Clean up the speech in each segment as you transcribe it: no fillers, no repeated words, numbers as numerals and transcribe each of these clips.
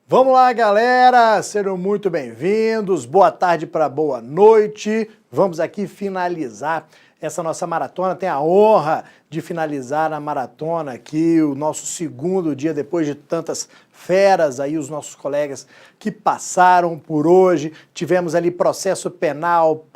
Vamos lá, galera, sejam muito bem-vindos, boa tarde para boa noite. Vamos aqui finalizar essa nossa maratona, tenho a honra de finalizar a maratona aqui, o nosso segundo dia depois de tantas feras aí, os nossos colegas que passaram por hoje. Tivemos ali processo penal,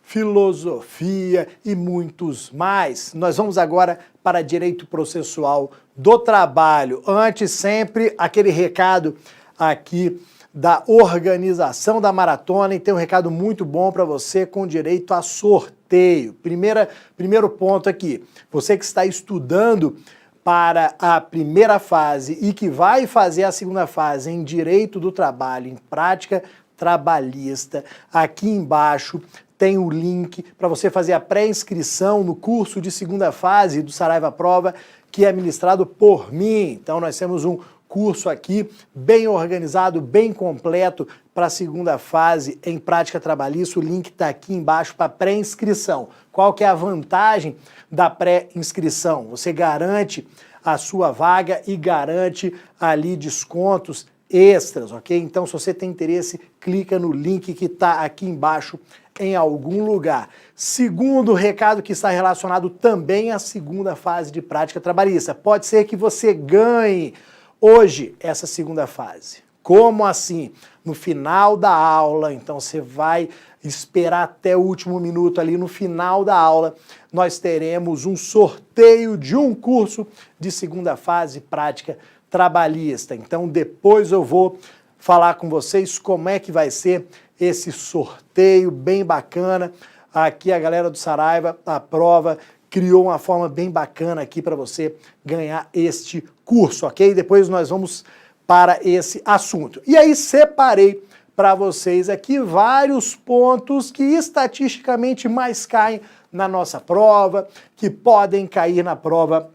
filosofia e muitos mais. Nós vamos agora para direito processual do trabalho. Antes, sempre, aquele recado aqui da organização da maratona, e tem um recado muito bom para você com direito a sorteio. Primeiro ponto aqui, você que está estudando para a primeira fase e que vai fazer a segunda fase em direito do trabalho, em prática trabalhista, aqui embaixo tem o link para você fazer a pré-inscrição no curso de segunda fase do Saraiva Prova, que é ministrado por mim. Então nós temos um curso aqui bem organizado, bem completo para a segunda fase em prática trabalhista. O link está aqui embaixo para pré-inscrição. Qual que é a vantagem da pré-inscrição? Você garante a sua vaga e garante ali descontos extras, ok? Então, se você tem interesse, clica no link que está aqui embaixo em algum lugar. Segundo recado que está relacionado também à segunda fase de prática trabalhista. Pode ser que você ganhe hoje essa segunda fase. Como assim? No final da aula, então você vai esperar até o último minuto ali, no final da aula, nós teremos um sorteio de um curso de segunda fase prática trabalhista. Então depois eu vou falar com vocês como é que vai ser esse sorteio bem bacana. Aqui a galera do Saraiva, a prova, criou uma forma bem bacana aqui para você ganhar este curso, ok? Depois nós vamos para esse assunto. E aí separei para vocês aqui vários pontos que estatisticamente mais caem na nossa prova, que podem cair na prova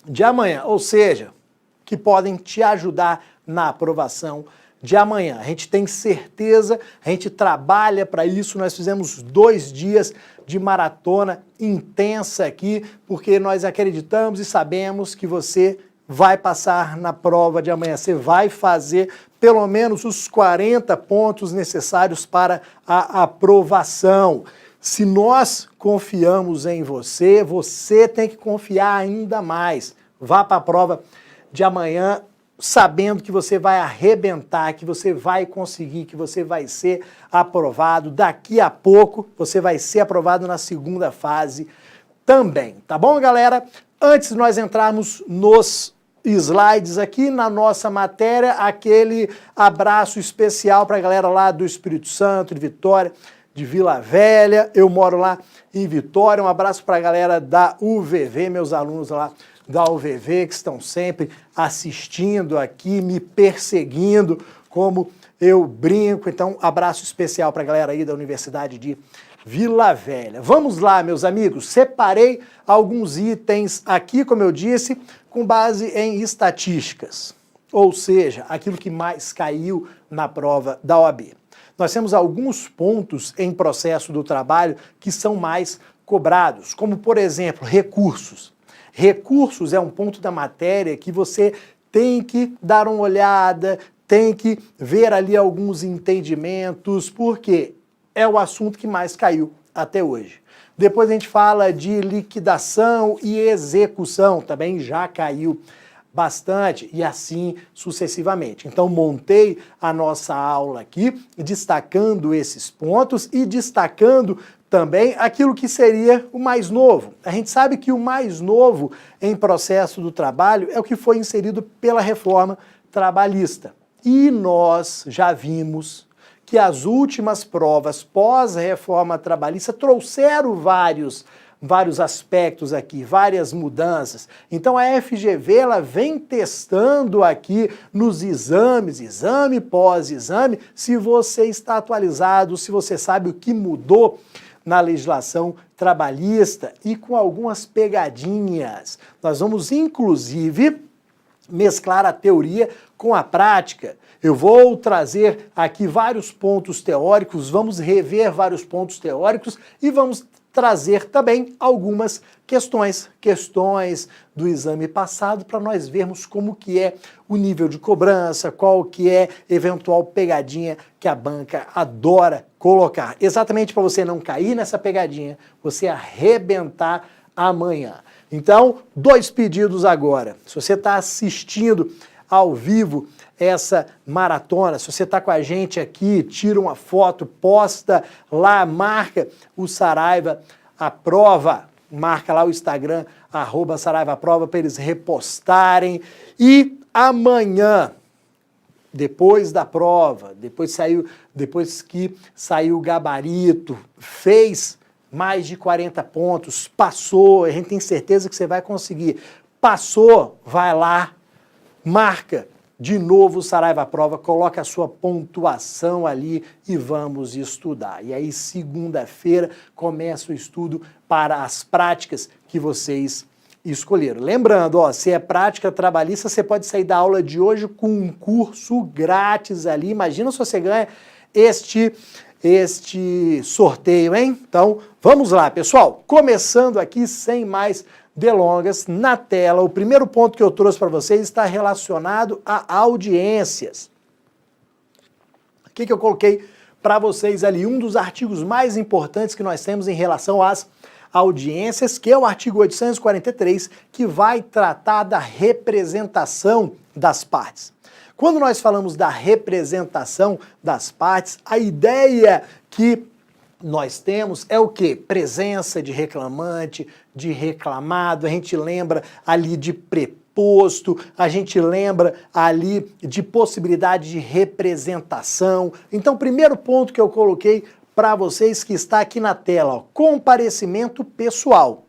de amanhã, ou seja, que podem te ajudar na aprovação de amanhã. A gente tem certeza, a gente trabalha para isso, nós fizemos 2 dias de maratona intensa aqui, porque nós acreditamos e sabemos que você vai passar na prova de amanhã, você vai fazer pelo menos os 40 pontos necessários para a aprovação. Se nós confiamos em você, você tem que confiar ainda mais. Vá para a prova de amanhã sabendo que você vai arrebentar, que você vai conseguir, que você vai ser aprovado. Daqui a pouco você vai ser aprovado na segunda fase também, tá bom, galera? Antes de nós entrarmos nos slides aqui na nossa matéria, aquele abraço especial para a galera lá do Espírito Santo, de Vitória, de Vila Velha. Eu moro lá em Vitória. Um abraço para a galera da UVV, meus alunos lá da UVV, que estão sempre assistindo aqui, me perseguindo, como eu brinco. Então, abraço especial para a galera aí da Universidade de Vila Velha. Vamos lá, meus amigos, separei alguns itens aqui, como eu disse, com base em estatísticas, ou seja, aquilo que mais caiu na prova da OAB. Nós temos alguns pontos em processo do trabalho que são mais cobrados, como, por exemplo, recursos. Recursos é um ponto da matéria que você tem que dar uma olhada, tem que ver ali alguns entendimentos, porque é o assunto que mais caiu até hoje. Depois a gente fala de liquidação e execução, também já caiu bastante, e assim sucessivamente. Então montei a nossa aula aqui, destacando esses pontos e destacando também aquilo que seria o mais novo. A gente sabe que o mais novo em processo do trabalho é o que foi inserido pela reforma trabalhista. E nós já vimos que as últimas provas pós-reforma trabalhista trouxeram vários aspectos aqui, várias mudanças. Então a FGV ela vem testando aqui nos exames, exame pós-exame, se você está atualizado, se você sabe o que mudou na legislação trabalhista e com algumas pegadinhas. Nós vamos, inclusive, mesclar a teoria com a prática. Eu vou trazer aqui vários pontos teóricos, vamos rever vários pontos teóricos e vamos trazer também algumas questões do exame passado para nós vermos como que é o nível de cobrança, qual que é eventual pegadinha que a banca adora colocar. Exatamente para você não cair nessa pegadinha, você arrebentar amanhã. Então, 2 pedidos agora. Se você está assistindo ao vivo essa maratona, se você está com a gente aqui, tira uma foto, posta lá, marca o Saraiva Aprova, marca lá o Instagram, @SaraivaAprova, para eles repostarem. E amanhã, depois da prova, depois que saiu o gabarito, fez mais de 40 pontos, passou, a gente tem certeza que você vai conseguir. Passou, vai lá, marca de novo o Saraiva Aprova, coloca a sua pontuação ali e vamos estudar. E aí, segunda-feira, começa o estudo para as práticas que vocês escolheram. Lembrando, ó, se é prática trabalhista, você pode sair da aula de hoje com um curso grátis ali. Imagina se você ganha este sorteio, hein? Então, vamos lá, pessoal. Começando aqui, sem mais delongas, na tela, o primeiro ponto que eu trouxe para vocês está relacionado a audiências. O que eu coloquei para vocês ali? Um dos artigos mais importantes que nós temos em relação às audiências, que é o artigo 843, que vai tratar da representação das partes. Quando nós falamos da representação das partes, a ideia que nós temos é o quê? Presença de reclamante, de reclamado, a gente lembra ali de preposto, a gente lembra ali de possibilidade de representação. Então, primeiro ponto que eu coloquei para vocês que está aqui na tela, ó, comparecimento pessoal.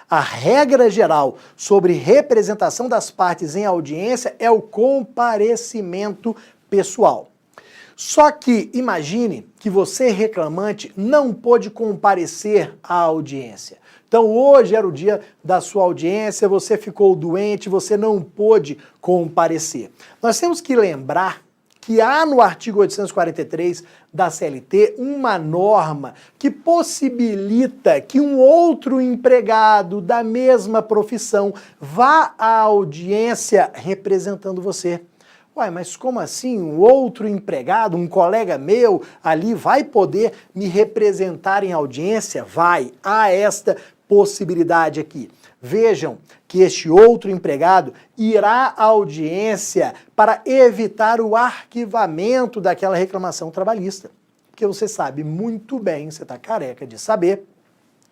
A regra geral sobre representação das partes em audiência é o comparecimento pessoal. Só que imagine que você, reclamante, não pôde comparecer à audiência. Então hoje era o dia da sua audiência, você ficou doente, você não pôde comparecer. Nós temos que lembrar que há no artigo 843 da CLT uma norma que possibilita que um outro empregado da mesma profissão vá à audiência representando você. Uai, mas como assim? Um outro empregado, um colega meu ali vai poder me representar em audiência? Vai, há esta possibilidade aqui. Vejam que este outro empregado irá à audiência para evitar o arquivamento daquela reclamação trabalhista. Porque você sabe muito bem, você está careca de saber,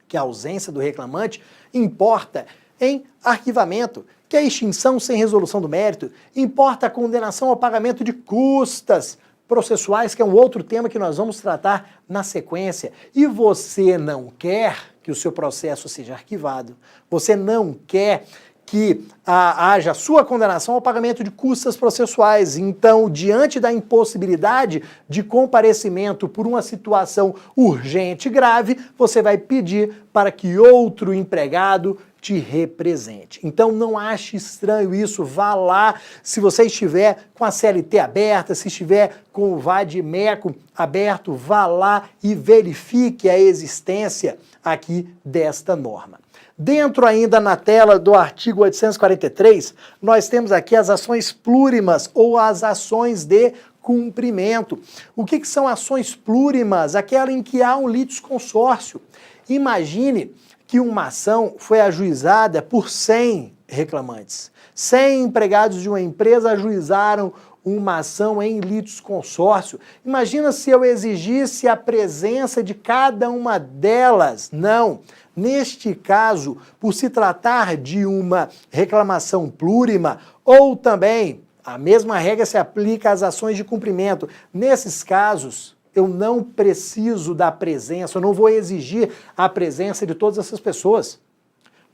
que a ausência do reclamante importa em arquivamento, que a extinção sem resolução do mérito importa a condenação ao pagamento de custas processuais, que é um outro tema que nós vamos tratar na sequência. E você não quer que o seu processo seja arquivado, você não quer que haja sua condenação ao pagamento de custas processuais. Então, diante da impossibilidade de comparecimento por uma situação urgente e grave, você vai pedir para que outro empregado te represente. Então não ache estranho isso, vá lá, se você estiver com a CLT aberta, se estiver com o Vadimeco aberto, vá lá e verifique a existência aqui desta norma. Dentro ainda na tela do artigo 843, nós temos aqui as ações plurimas ou as ações de cumprimento. O que são ações plurimas? Aquela em que há um litisconsórcio. Imagine que uma ação foi ajuizada por 100 reclamantes. 100 empregados de uma empresa ajuizaram uma ação em litisconsórcio. Imagina se eu exigisse a presença de cada uma delas. Não. Neste caso, por se tratar de uma reclamação plurima, ou também a mesma regra se aplica às ações de cumprimento. Nesses casos, eu não preciso da presença, eu não vou exigir a presença de todas essas pessoas.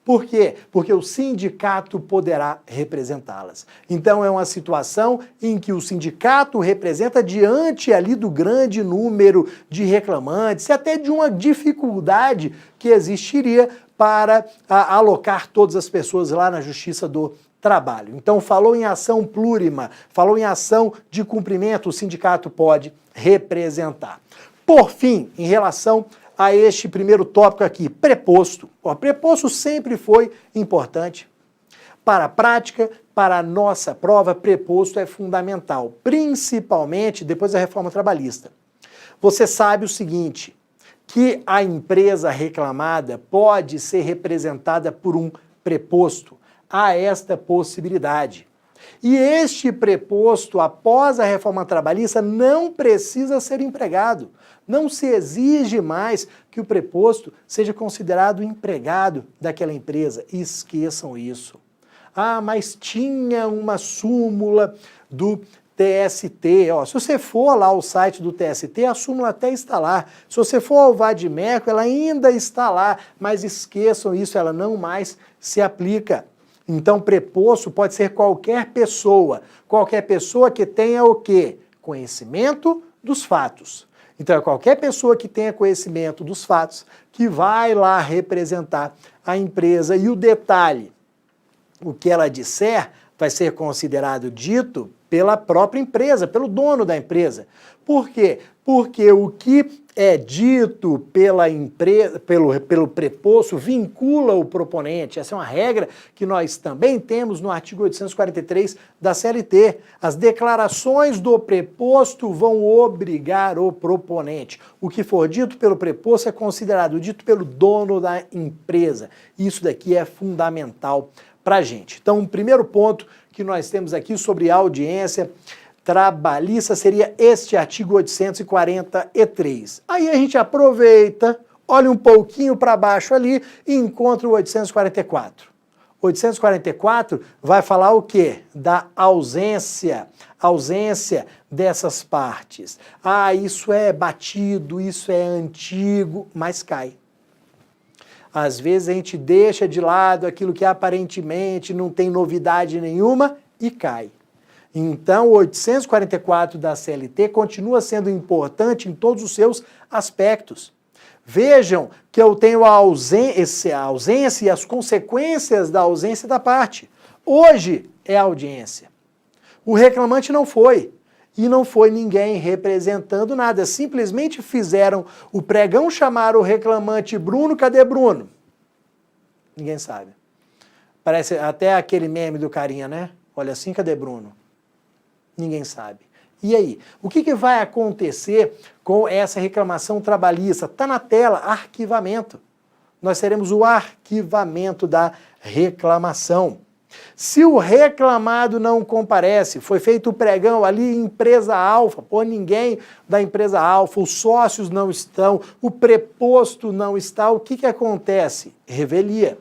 Por quê? Porque o sindicato poderá representá-las. Então é uma situação em que o sindicato representa diante ali do grande número de reclamantes e até de uma dificuldade que existiria para alocar todas as pessoas lá na Justiça do Trabalho. Então falou em ação plurima, falou em ação de cumprimento, o sindicato pode representar. Por fim, em relação a este primeiro tópico aqui, preposto. Ó, preposto sempre foi importante. Para a prática, para a nossa prova, preposto é fundamental, principalmente depois da reforma trabalhista. Você sabe o seguinte, que a empresa reclamada pode ser representada por um preposto. Há esta possibilidade. E este preposto, após a reforma trabalhista, não precisa ser empregado. Não se exige mais que o preposto seja considerado empregado daquela empresa. Esqueçam isso. Ah, mas tinha uma súmula do TST. Ó, se você for lá ao site do TST, a súmula até está lá. Se você for ao Vadimeco, ela ainda está lá. Mas esqueçam isso, ela não mais se aplica. Então, preposto pode ser qualquer pessoa que tenha o quê? Conhecimento dos fatos. Então, é qualquer pessoa que tenha conhecimento dos fatos que vai lá representar a empresa. E o detalhe, o que ela disser vai ser considerado dito pela própria empresa, pelo dono da empresa. Por quê? Porque o que é dito pela empresa, pelo preposto, vincula o proponente. Essa é uma regra que nós também temos no artigo 843 da CLT. As declarações do preposto vão obrigar o proponente. O que for dito pelo preposto é considerado dito pelo dono da empresa. Isso daqui é fundamental para a gente. Então, o primeiro ponto que nós temos aqui sobre audiência trabalhista seria este artigo 843. Aí a gente aproveita, olha um pouquinho para baixo ali e encontra o 844. 844 vai falar o quê? Da ausência dessas partes. Ah, isso é batido, isso é antigo, mas cai. Às vezes a gente deixa de lado aquilo que aparentemente não tem novidade nenhuma e cai. Então, o 844 da CLT continua sendo importante em todos os seus aspectos. Vejam que eu tenho a ausência e as consequências da ausência da parte. Hoje é a audiência. O reclamante não foi. E não foi ninguém representando nada. Simplesmente fizeram o pregão chamar o reclamante Bruno. Cadê Bruno? Ninguém sabe. Parece até aquele meme do carinha, né? Olha assim, cadê Bruno? Ninguém sabe. E aí? O que vai acontecer com essa reclamação trabalhista? Está na tela, arquivamento. Nós teremos o arquivamento da reclamação. Se o reclamado não comparece, foi feito o pregão ali, empresa alfa, pô, ninguém da empresa alfa, os sócios não estão, o preposto não está, o que acontece? Revelia.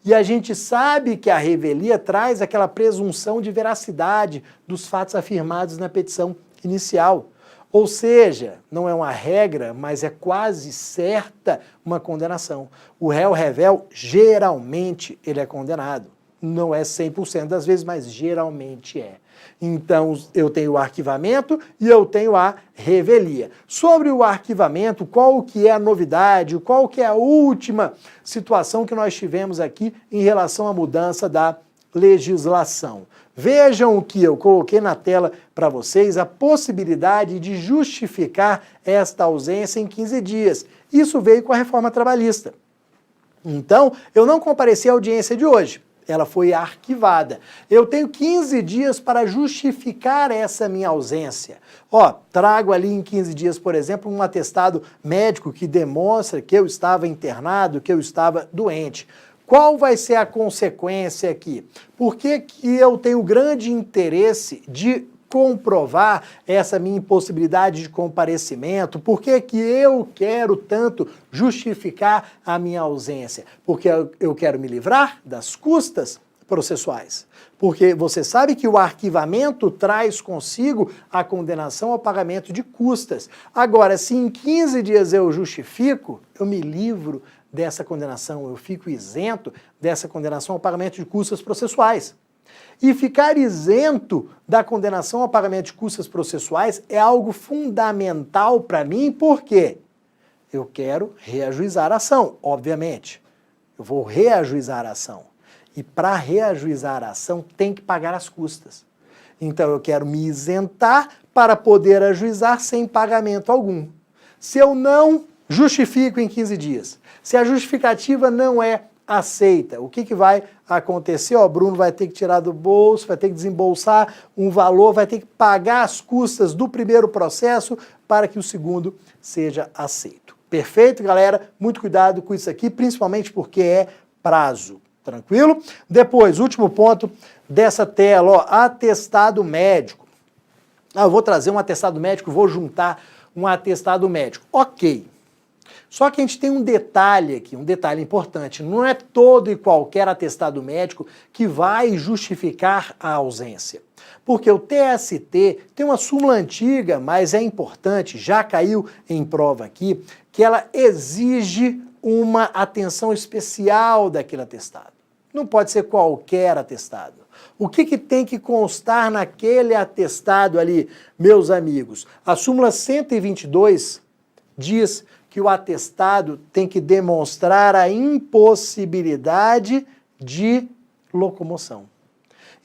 E a gente sabe que a revelia traz aquela presunção de veracidade dos fatos afirmados na petição inicial. Ou seja, não é uma regra, mas é quase certa uma condenação. O réu revel, geralmente, ele é condenado. Não é 100% das vezes, mas geralmente é. Então, eu tenho o arquivamento e eu tenho a revelia. Sobre o arquivamento, qual que é a novidade, qual que é a última situação que nós tivemos aqui em relação à mudança da legislação? Vejam o que eu coloquei na tela para vocês, a possibilidade de justificar esta ausência em 15 dias. Isso veio com a reforma trabalhista. Então, eu não compareci à audiência de hoje. Ela foi arquivada. Eu tenho 15 dias para justificar essa minha ausência. Ó, trago ali em 15 dias, por exemplo, um atestado médico que demonstra que eu estava internado, que eu estava doente. Qual vai ser a consequência aqui? Por que eu tenho grande interesse de comprovar essa minha impossibilidade de comparecimento? Por que eu quero tanto justificar a minha ausência? Porque eu quero me livrar das custas processuais. Porque você sabe que o arquivamento traz consigo a condenação ao pagamento de custas. Agora, se em 15 dias eu justifico, eu me livro dessa condenação, eu fico isento dessa condenação ao pagamento de custas processuais. E ficar isento da condenação ao pagamento de custas processuais é algo fundamental para mim, porque eu quero reajuizar a ação, obviamente. Eu vou reajuizar a ação. E para reajuizar a ação tem que pagar as custas. Então eu quero me isentar para poder ajuizar sem pagamento algum. Se eu não justifico em 15 dias. Se a justificativa não é aceita, o que vai acontecer? Ó, Bruno vai ter que tirar do bolso, vai ter que desembolsar um valor, vai ter que pagar as custas do primeiro processo para que o segundo seja aceito. Perfeito, galera? Muito cuidado com isso aqui, principalmente porque é prazo. Tranquilo? Depois, último ponto dessa tela, ó, atestado médico. Eu vou trazer um atestado médico, vou juntar um atestado médico. Ok. Só que a gente tem um detalhe aqui, um detalhe importante. Não é todo e qualquer atestado médico que vai justificar a ausência. Porque o TST tem uma súmula antiga, mas é importante, já caiu em prova aqui, que ela exige uma atenção especial daquele atestado. Não pode ser qualquer atestado. O que tem que constar naquele atestado ali, meus amigos? A súmula 122 diz que o atestado tem que demonstrar a impossibilidade de locomoção.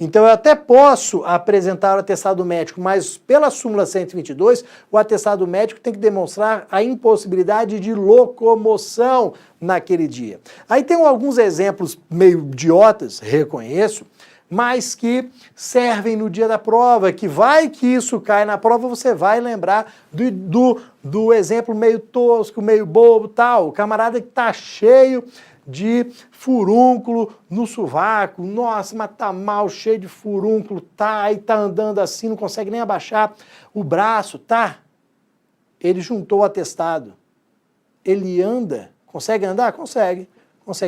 Então eu até posso apresentar o atestado médico, mas pela súmula 122, o atestado médico tem que demonstrar a impossibilidade de locomoção naquele dia. Aí tem alguns exemplos meio idiotas, reconheço, mas que servem no dia da prova, que vai que isso cai na prova, você vai lembrar do exemplo meio tosco, meio bobo, tal, o camarada que tá cheio de furúnculo no sovaco, nossa, mas tá mal, cheio de furúnculo, tá, aí tá andando assim, não consegue nem abaixar o braço, tá? Ele juntou o atestado, ele anda, consegue andar? Consegue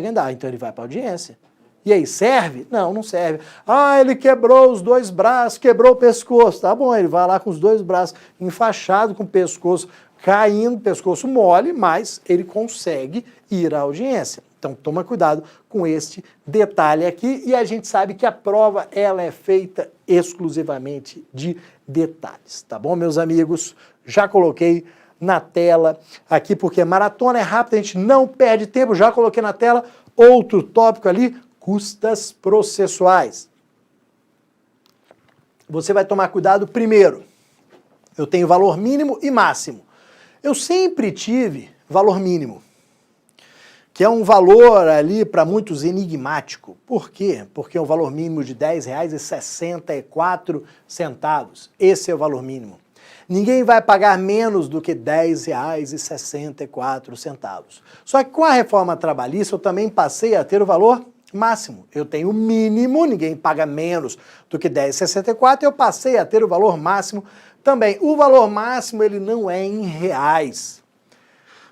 andar, então ele vai para a audiência. E aí, serve? Não, não serve. Ah, ele quebrou os dois braços, quebrou o pescoço. Tá bom, ele vai lá com os dois braços enfaixados, com o pescoço caindo, pescoço mole, mas ele consegue ir à audiência. Então, toma cuidado com este detalhe aqui. E a gente sabe que a prova, ela é feita exclusivamente de detalhes. Tá bom, meus amigos? Já coloquei na tela aqui, porque maratona é rápida, a gente não perde tempo. Já coloquei na tela outro tópico ali, custas processuais. Você vai tomar cuidado primeiro. Eu tenho valor mínimo e máximo. Eu sempre tive valor mínimo, que é um valor ali para muitos enigmático. Por quê? Porque é um valor mínimo de R$ 10,64. Esse é o valor mínimo. Ninguém vai pagar menos do que R$ 10,64. Só que com a reforma trabalhista eu também passei a ter o valor máximo. Eu tenho o mínimo, ninguém paga menos do que R$ 10,64, eu passei a ter o valor máximo também. O valor máximo, ele não é em reais.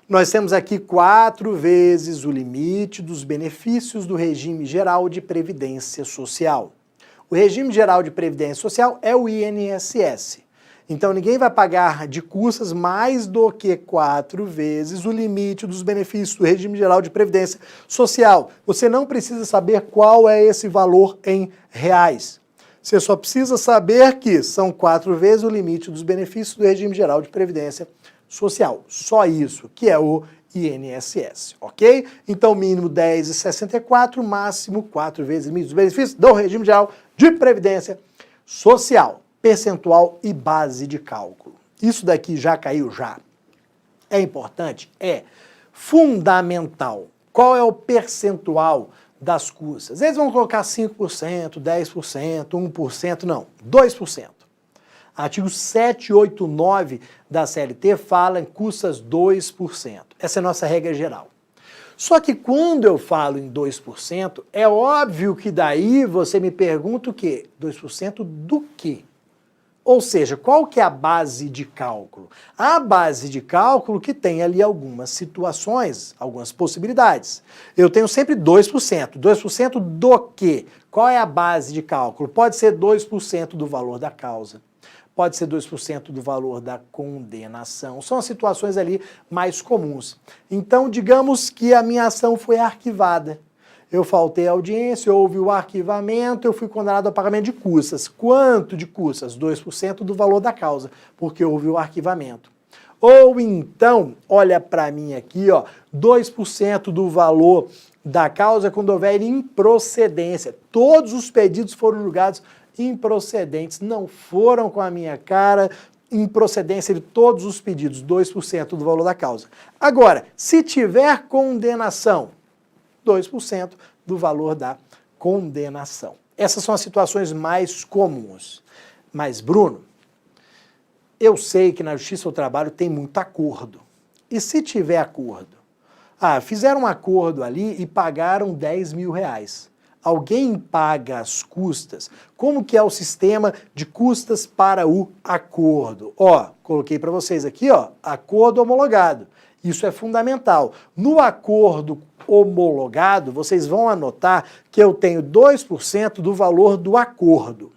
Nós temos aqui 4 vezes o limite dos benefícios do regime geral de previdência social. O regime geral de previdência social é o INSS. Então ninguém vai pagar de custas mais do que 4 vezes o limite dos benefícios do regime geral de previdência social. Você não precisa saber qual é esse valor em reais. Você só precisa saber que são 4 vezes o limite dos benefícios do regime geral de previdência social. Só isso, que é o INSS, ok? Então mínimo 10,64, máximo 4 vezes o limite dos benefícios do regime geral de previdência social. Percentual e base de cálculo. Isso daqui já caiu já. É importante? É fundamental. Qual é o percentual das custas? Eles vão colocar 5%, 10%, 1%, não, 2%. Artigo 789 da CLT fala em custas 2%. Essa é a nossa regra geral. Só que quando eu falo em 2%, é óbvio que daí você me pergunta o quê? 2% do quê? Ou seja, qual que é a base de cálculo? A base de cálculo que tem ali algumas situações, algumas possibilidades. Eu tenho sempre 2%. 2% do quê? Qual é a base de cálculo? Pode ser 2% do valor da causa. Pode ser 2% do valor da condenação. São as situações ali mais comuns. Então, digamos que a minha ação foi arquivada. Eu faltei à audiência, houve o arquivamento, eu fui condenado ao pagamento de custas. Quanto de custas? 2% do valor da causa, porque houve o arquivamento. Ou então, olha para mim aqui, ó, 2% do valor da causa quando houver improcedência. Todos os pedidos foram julgados improcedentes, não foram com a minha cara, improcedência de todos os pedidos, 2% do valor da causa. Agora, se tiver condenação, 2% do valor da condenação. Essas são as situações mais comuns. Mas, Bruno, eu sei que na Justiça do Trabalho tem muito acordo. E se tiver acordo? Fizeram um acordo ali e pagaram 10 mil reais. Alguém paga as custas? Como que é o sistema de custas para o acordo? Coloquei para vocês aqui, acordo homologado. Isso é fundamental. No acordo homologado, vocês vão anotar que eu tenho 2% do valor do acordo.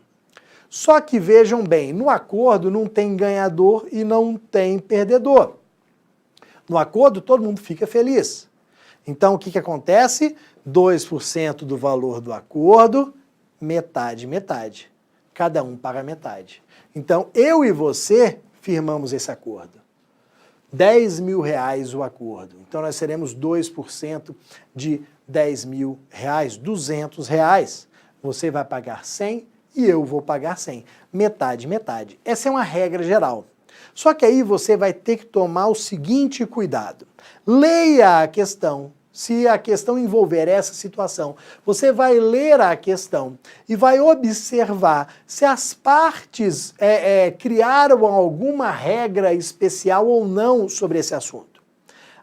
Só que vejam bem, no acordo não tem ganhador e não tem perdedor. No acordo todo mundo fica feliz. Então o que acontece? 2% do valor do acordo, metade, metade. Cada um paga metade. Então eu e você firmamos esse acordo. 10 mil reais o acordo. Então nós seremos 2% de 10 mil reais, 200 reais. Você vai pagar 100 e eu vou pagar 100. Metade, metade. Essa é uma regra geral. Só que aí você vai ter que tomar o seguinte cuidado. Leia a questão. Se a questão envolver essa situação, você vai ler a questão e vai observar se as partes criaram alguma regra especial ou não sobre esse assunto.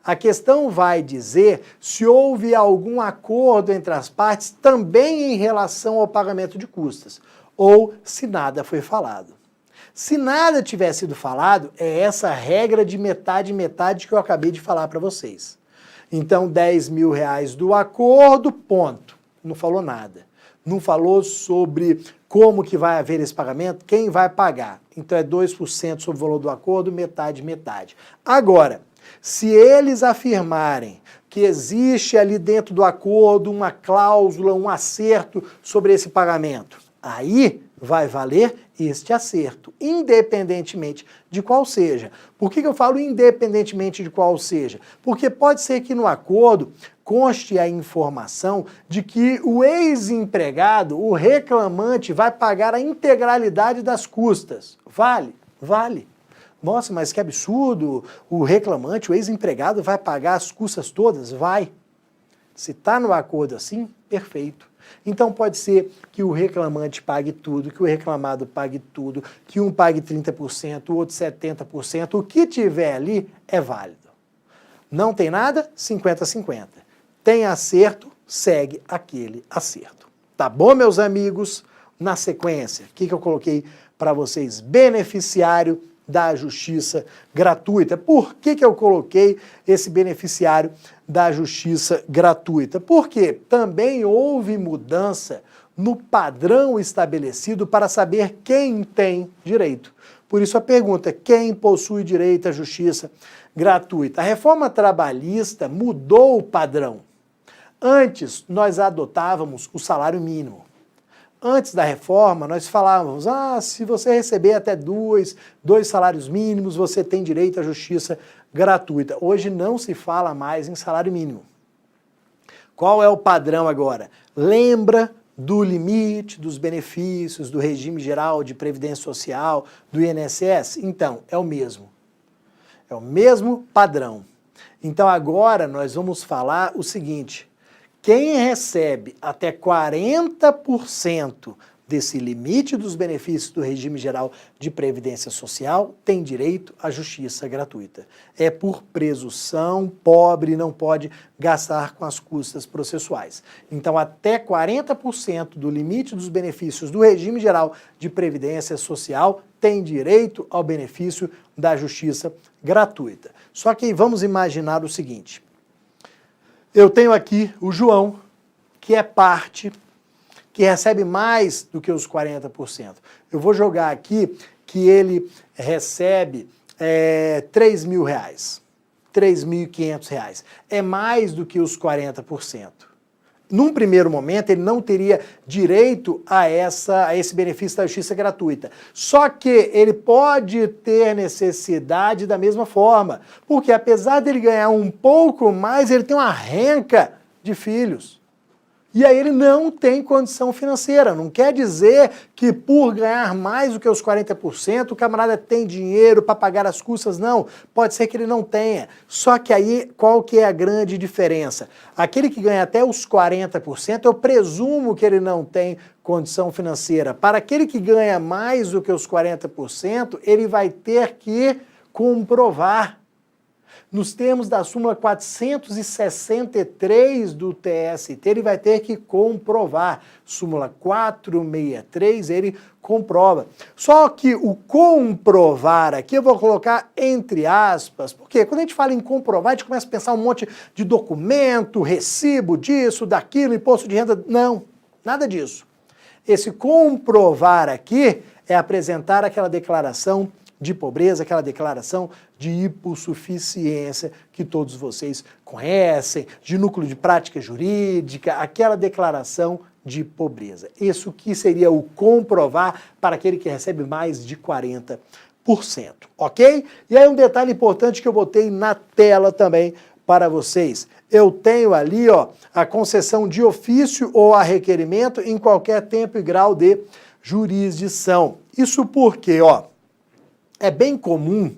A questão vai dizer se houve algum acordo entre as partes também em relação ao pagamento de custas, ou se nada foi falado. Se nada tiver sido falado, é essa regra de metade, metade que eu acabei de falar para vocês. Então, 10 mil reais do acordo, ponto. Não falou nada. Não falou sobre como que vai haver esse pagamento, quem vai pagar. Então, é 2% sobre o valor do acordo, metade, metade. Agora, se eles afirmarem que existe ali dentro do acordo uma cláusula, um acerto sobre esse pagamento, aí vai valer este acerto, independentemente de qual seja. Por que eu falo independentemente de qual seja? Porque pode ser que no acordo conste a informação de que o ex-empregado, o reclamante, vai pagar a integralidade das custas. Vale? Vale. Nossa, mas que absurdo, o reclamante, o ex-empregado vai pagar as custas todas? Vai. Se está no acordo assim, perfeito. Então pode ser que o reclamante pague tudo, que o reclamado pague tudo, que um pague 30%, o outro 70%, o que tiver ali é válido. Não tem nada? 50-50. Tem acerto? Segue aquele acerto. Tá bom, meus amigos? Na sequência, o que eu coloquei para vocês? Beneficiário da justiça gratuita. Por que eu coloquei esse beneficiário da justiça gratuita? Porque também houve mudança no padrão estabelecido para saber quem tem direito. Por isso a pergunta, quem possui direito à justiça gratuita? A reforma trabalhista mudou o padrão. Antes, nós adotávamos o salário mínimo. Antes da reforma, nós falávamos, se você receber até dois salários mínimos, você tem direito à justiça gratuita. Hoje não se fala mais em salário mínimo. Qual é o padrão agora? Lembra do limite dos benefícios do regime geral de previdência social, do INSS? Então, é o mesmo. É o mesmo padrão. Então agora nós vamos falar o seguinte, quem recebe até 40% desse limite dos benefícios do regime geral de previdência social tem direito à justiça gratuita. É por presunção, pobre não pode gastar com as custas processuais. Então, até 40% do limite dos benefícios do regime geral de previdência social tem direito ao benefício da justiça gratuita. Só que vamos imaginar o seguinte, eu tenho aqui o João, que é parte, que recebe mais do que os 40%. Eu vou jogar aqui que ele recebe 3 mil reais, 3.500 reais. É mais do que os 40%. Num primeiro momento, ele não teria direito a esse benefício da justiça gratuita. Só que ele pode ter necessidade da mesma forma, porque apesar dele ganhar um pouco mais, ele tem uma renca de filhos. e aí ele não tem condição financeira. Não quer dizer que por ganhar mais do que os 40%, o camarada tem dinheiro para pagar as custas, não. Pode ser que ele não tenha. Só que aí, qual que é a grande diferença? Aquele que ganha até os 40%, eu presumo que ele não tem condição financeira. Para aquele que ganha mais do que os 40%, ele vai ter que comprovar. Nos termos da súmula 463 do TST, ele vai ter que comprovar. Súmula 463, ele comprova. Só que o comprovar aqui eu vou colocar entre aspas, porque quando a gente fala em comprovar, a gente começa a pensar um monte de documento, recibo disso, daquilo, imposto de renda. Não, nada disso. Esse comprovar aqui é apresentar aquela declaração de pobreza, aquela declaração de hipossuficiência que todos vocês conhecem, de núcleo de prática jurídica, aquela declaração de pobreza. Isso que seria o comprovar para aquele que recebe mais de 40%, ok? E aí um detalhe importante que eu botei na tela também para vocês. Eu tenho ali, ó, a concessão de ofício ou a requerimento em qualquer tempo e grau de jurisdição. Isso porque, ó, é bem comum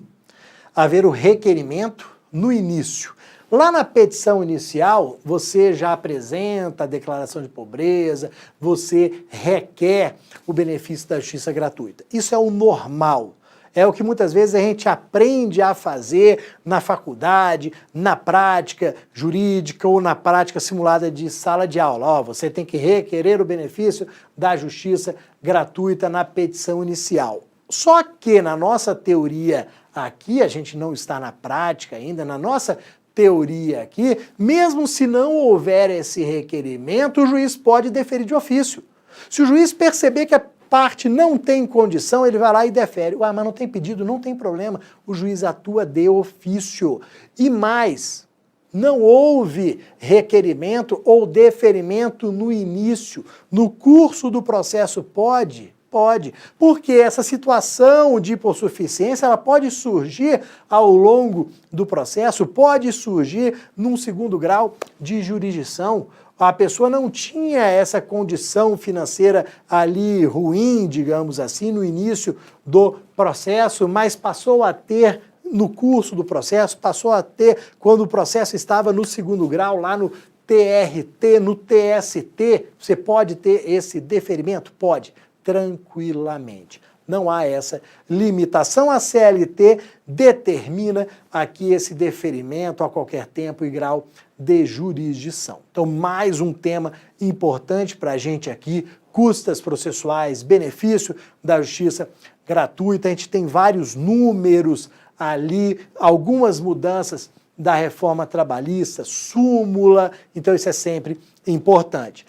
haver o requerimento no início. Lá na petição inicial, você já apresenta a declaração de pobreza, você requer o benefício da justiça gratuita. Isso é o normal. É o que muitas vezes a gente aprende a fazer na faculdade, na prática jurídica ou na prática simulada de sala de aula. Ó, você tem que requerer o benefício da justiça gratuita na petição inicial. Só que na nossa teoria aqui, a gente não está na prática ainda, na nossa teoria aqui, mesmo se não houver esse requerimento, o juiz pode deferir de ofício. Se o juiz perceber que a parte não tem condição, ele vai lá e defere. Ué, mas não tem pedido, não tem problema, o juiz atua de ofício. E mais, não houve requerimento ou deferimento no início, no curso do processo pode. Pode, porque essa situação de hipossuficiência ela pode surgir ao longo do processo, pode surgir num segundo grau de jurisdição. A pessoa não tinha essa condição financeira ali ruim, digamos assim, no início do processo, mas passou a ter no curso do processo, passou a ter quando o processo estava no segundo grau, lá no TRT, no TST, você pode ter esse deferimento? Pode. Tranquilamente. Não há essa limitação. A CLT determina aqui esse deferimento a qualquer tempo e grau de jurisdição. Então, mais um tema importante para a gente aqui, custas processuais, benefício da justiça gratuita. A gente tem vários números ali, algumas mudanças da reforma trabalhista, súmula, então isso é sempre importante.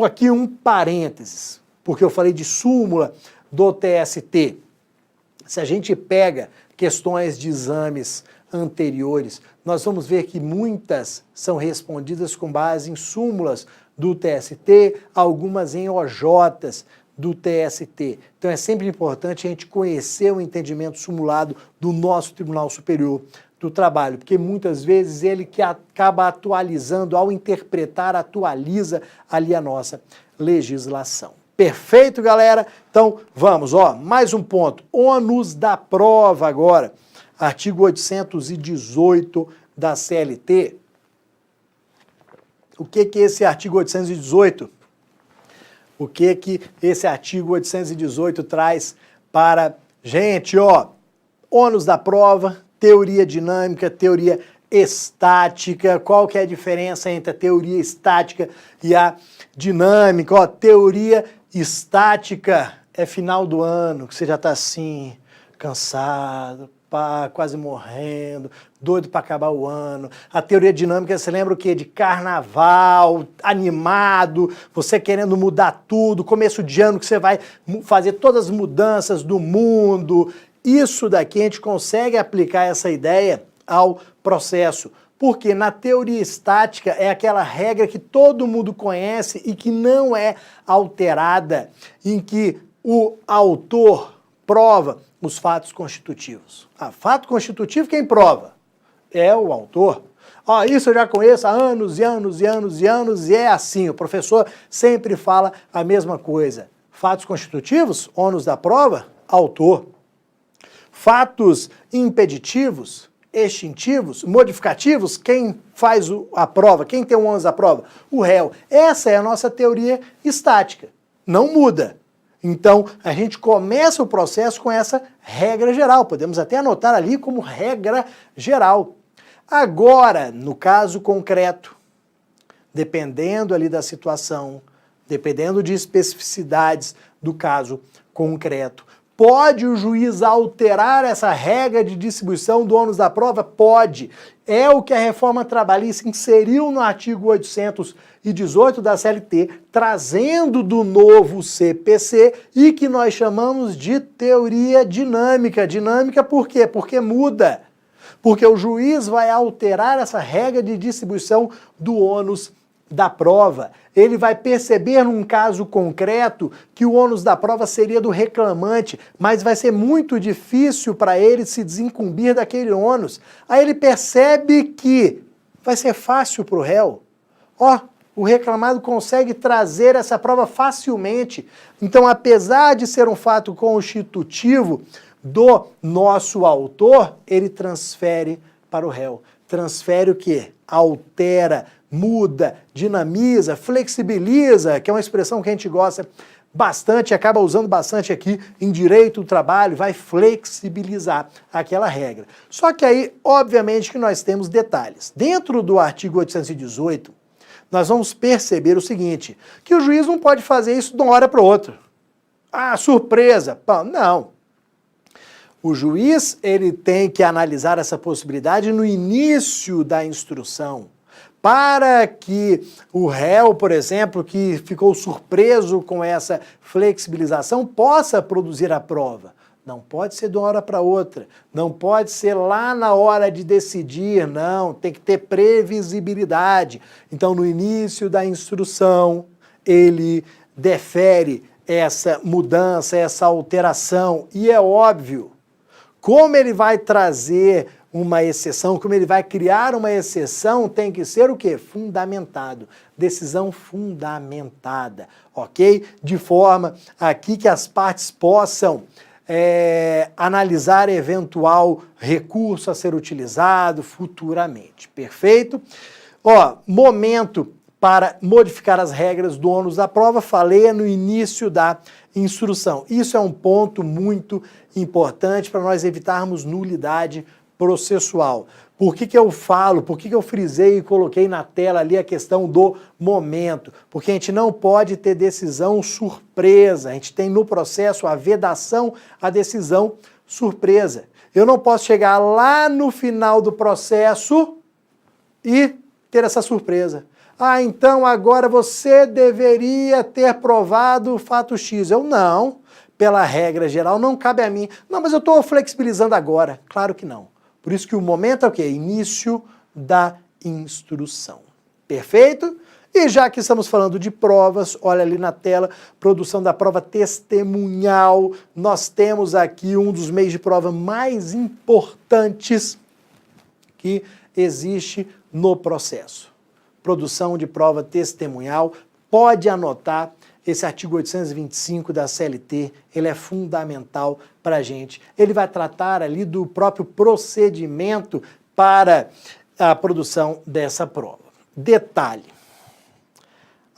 Aqui um parênteses, porque eu falei de súmula do TST. Se a gente pega questões de exames anteriores, nós vamos ver que muitas são respondidas com base em súmulas do TST, algumas em OJs do TST. Então é sempre importante a gente conhecer o entendimento sumulado do nosso Tribunal Superior do Trabalho, porque muitas vezes ele que acaba atualizando, ao interpretar, atualiza ali a nossa legislação. Perfeito, galera? Então, vamos, ó, mais um ponto. Ônus da prova agora. Artigo 818 da CLT. O que é esse artigo 818? O que esse artigo 818 traz para gente, ó? Ônus da prova, teoria dinâmica, teoria estática. Qual que é a diferença entre a teoria estática e a dinâmica? Ó, teoria estática é final do ano, que você já está assim, cansado, pá, quase morrendo, doido para acabar o ano. A teoria dinâmica, você lembra o quê? De carnaval, animado, você querendo mudar tudo, começo de ano que você vai fazer todas as mudanças do mundo. Isso daqui a gente consegue aplicar essa ideia ao processo. Porque na teoria estática é aquela regra que todo mundo conhece e que não é alterada, em que o autor prova os fatos constitutivos. Fato constitutivo quem prova? É o autor. Ó, isso eu já conheço há anos e anos e anos e anos e é assim. O professor sempre fala a mesma coisa. Fatos constitutivos, ônus da prova, autor. Fatos impeditivos, extintivos, modificativos, quem faz a prova, quem tem o ônus da prova? O réu. Essa é a nossa teoria estática. Não muda. Então, a gente começa o processo com essa regra geral. Podemos até anotar ali como regra geral. Agora, no caso concreto, dependendo ali da situação, dependendo de especificidades do caso concreto, pode o juiz alterar essa regra de distribuição do ônus da prova? Pode. É o que a reforma trabalhista inseriu no artigo 818 da CLT, trazendo do novo CPC e que nós chamamos de teoria dinâmica. Dinâmica por quê? Porque muda. Porque o juiz vai alterar essa regra de distribuição do ônus da prova. Ele vai perceber num caso concreto que o ônus da prova seria do reclamante, mas vai ser muito difícil para ele se desincumbir daquele ônus. Aí ele percebe que vai ser fácil para o réu. Ó, o reclamado consegue trazer essa prova facilmente. Então, apesar de ser um fato constitutivo do nosso autor, ele transfere para o réu. Transfere o quê? Altera, muda, dinamiza, flexibiliza, que é uma expressão que a gente gosta bastante, acaba usando bastante aqui em direito do trabalho, vai flexibilizar aquela regra. Só que aí, obviamente, que nós temos detalhes. Dentro do artigo 818, nós vamos perceber o seguinte, que o juiz não pode fazer isso de uma hora para outra. Ah, surpresa! Não. O juiz, ele tem que analisar essa possibilidade no início da instrução, para que o réu, por exemplo, que ficou surpreso com essa flexibilização, possa produzir a prova. Não pode ser de uma hora para outra, não pode ser lá na hora de decidir, não, tem que ter previsibilidade. Então, no início da instrução, ele defere essa mudança, essa alteração, e é óbvio, como ele vai trazer uma exceção, como ele vai criar uma exceção, tem que ser o quê? Fundamentado. Decisão fundamentada, ok? De forma aqui que as partes possam analisar eventual recurso a ser utilizado futuramente. Perfeito? Ó, momento para modificar as regras do ônus da prova, falei no início da instrução. Isso é um ponto muito importante para nós evitarmos nulidade processual. Por que eu falo, por que eu frisei e coloquei na tela ali a questão do momento? Porque a gente não pode ter decisão surpresa, a gente tem no processo a vedação à decisão surpresa. Eu não posso chegar lá no final do processo e ter essa surpresa. Ah, então agora você deveria ter provado o fato X. Eu não, pela regra geral, não cabe a mim. Não, mas eu estou flexibilizando agora. Claro que não. Por isso que o momento é o quê? Início da instrução. Perfeito? E já que estamos falando de provas, olha ali na tela, produção da prova testemunhal. Nós temos aqui um dos meios de prova mais importantes que existe no processo. Produção de prova testemunhal, pode anotar esse artigo 825 da CLT, ele é fundamental para a gente. Ele vai tratar ali do próprio procedimento para a produção dessa prova. Detalhe,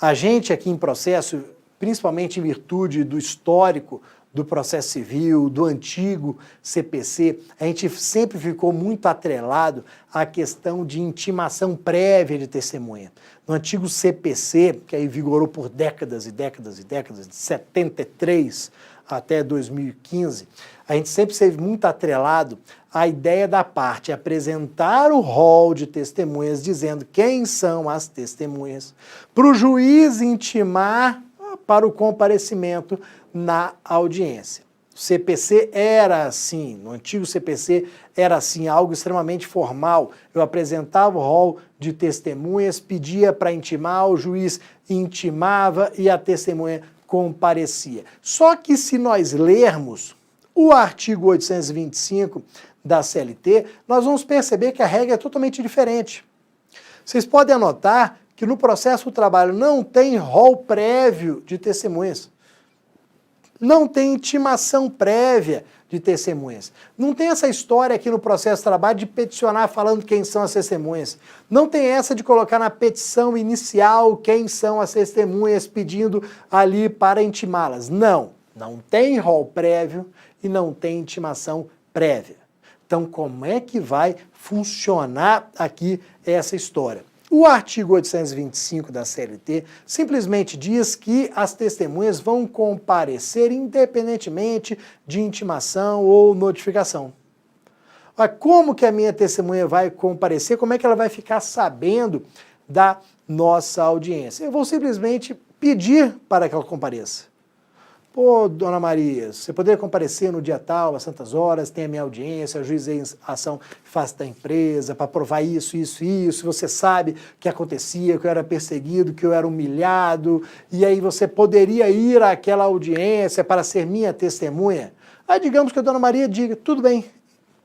a gente aqui em processo, principalmente em virtude do histórico do processo civil, do antigo CPC, a gente sempre ficou muito atrelado à questão de intimação prévia de testemunha. No antigo CPC, que aí vigorou por décadas e décadas e décadas, de 73 até 2015, a gente sempre esteve muito atrelado à ideia da parte apresentar o rol de testemunhas, dizendo quem são as testemunhas, para o juiz intimar para o comparecimento na audiência. O CPC era assim, no antigo CPC era assim, algo extremamente formal. Eu apresentava o rol de testemunhas, pedia para intimar, o juiz intimava e a testemunha comparecia. Só que se nós lermos o artigo 825 da CLT, nós vamos perceber que a regra é totalmente diferente. Vocês podem anotar que no processo do trabalho não tem rol prévio de testemunhas. Não tem intimação prévia de testemunhas. Não tem essa história aqui no processo de trabalho de peticionar falando quem são as testemunhas. Não tem essa de colocar na petição inicial quem são as testemunhas pedindo ali para intimá-las. Não, não tem rol prévio e não tem intimação prévia. Então, como é que vai funcionar aqui essa história? O artigo 825 da CLT simplesmente diz que as testemunhas vão comparecer independentemente de intimação ou notificação. Mas como que a minha testemunha vai comparecer? Como é que ela vai ficar sabendo da nossa audiência? Eu vou simplesmente pedir para que ela compareça. Pô, dona Maria, você poderia comparecer no dia tal, às tantas horas, tem a minha audiência, ajuizei ação face da empresa para provar isso, você sabe que acontecia, que eu era perseguido, que eu era humilhado, e aí você poderia ir àquela audiência para ser minha testemunha? Aí digamos que a dona Maria diga, tudo bem,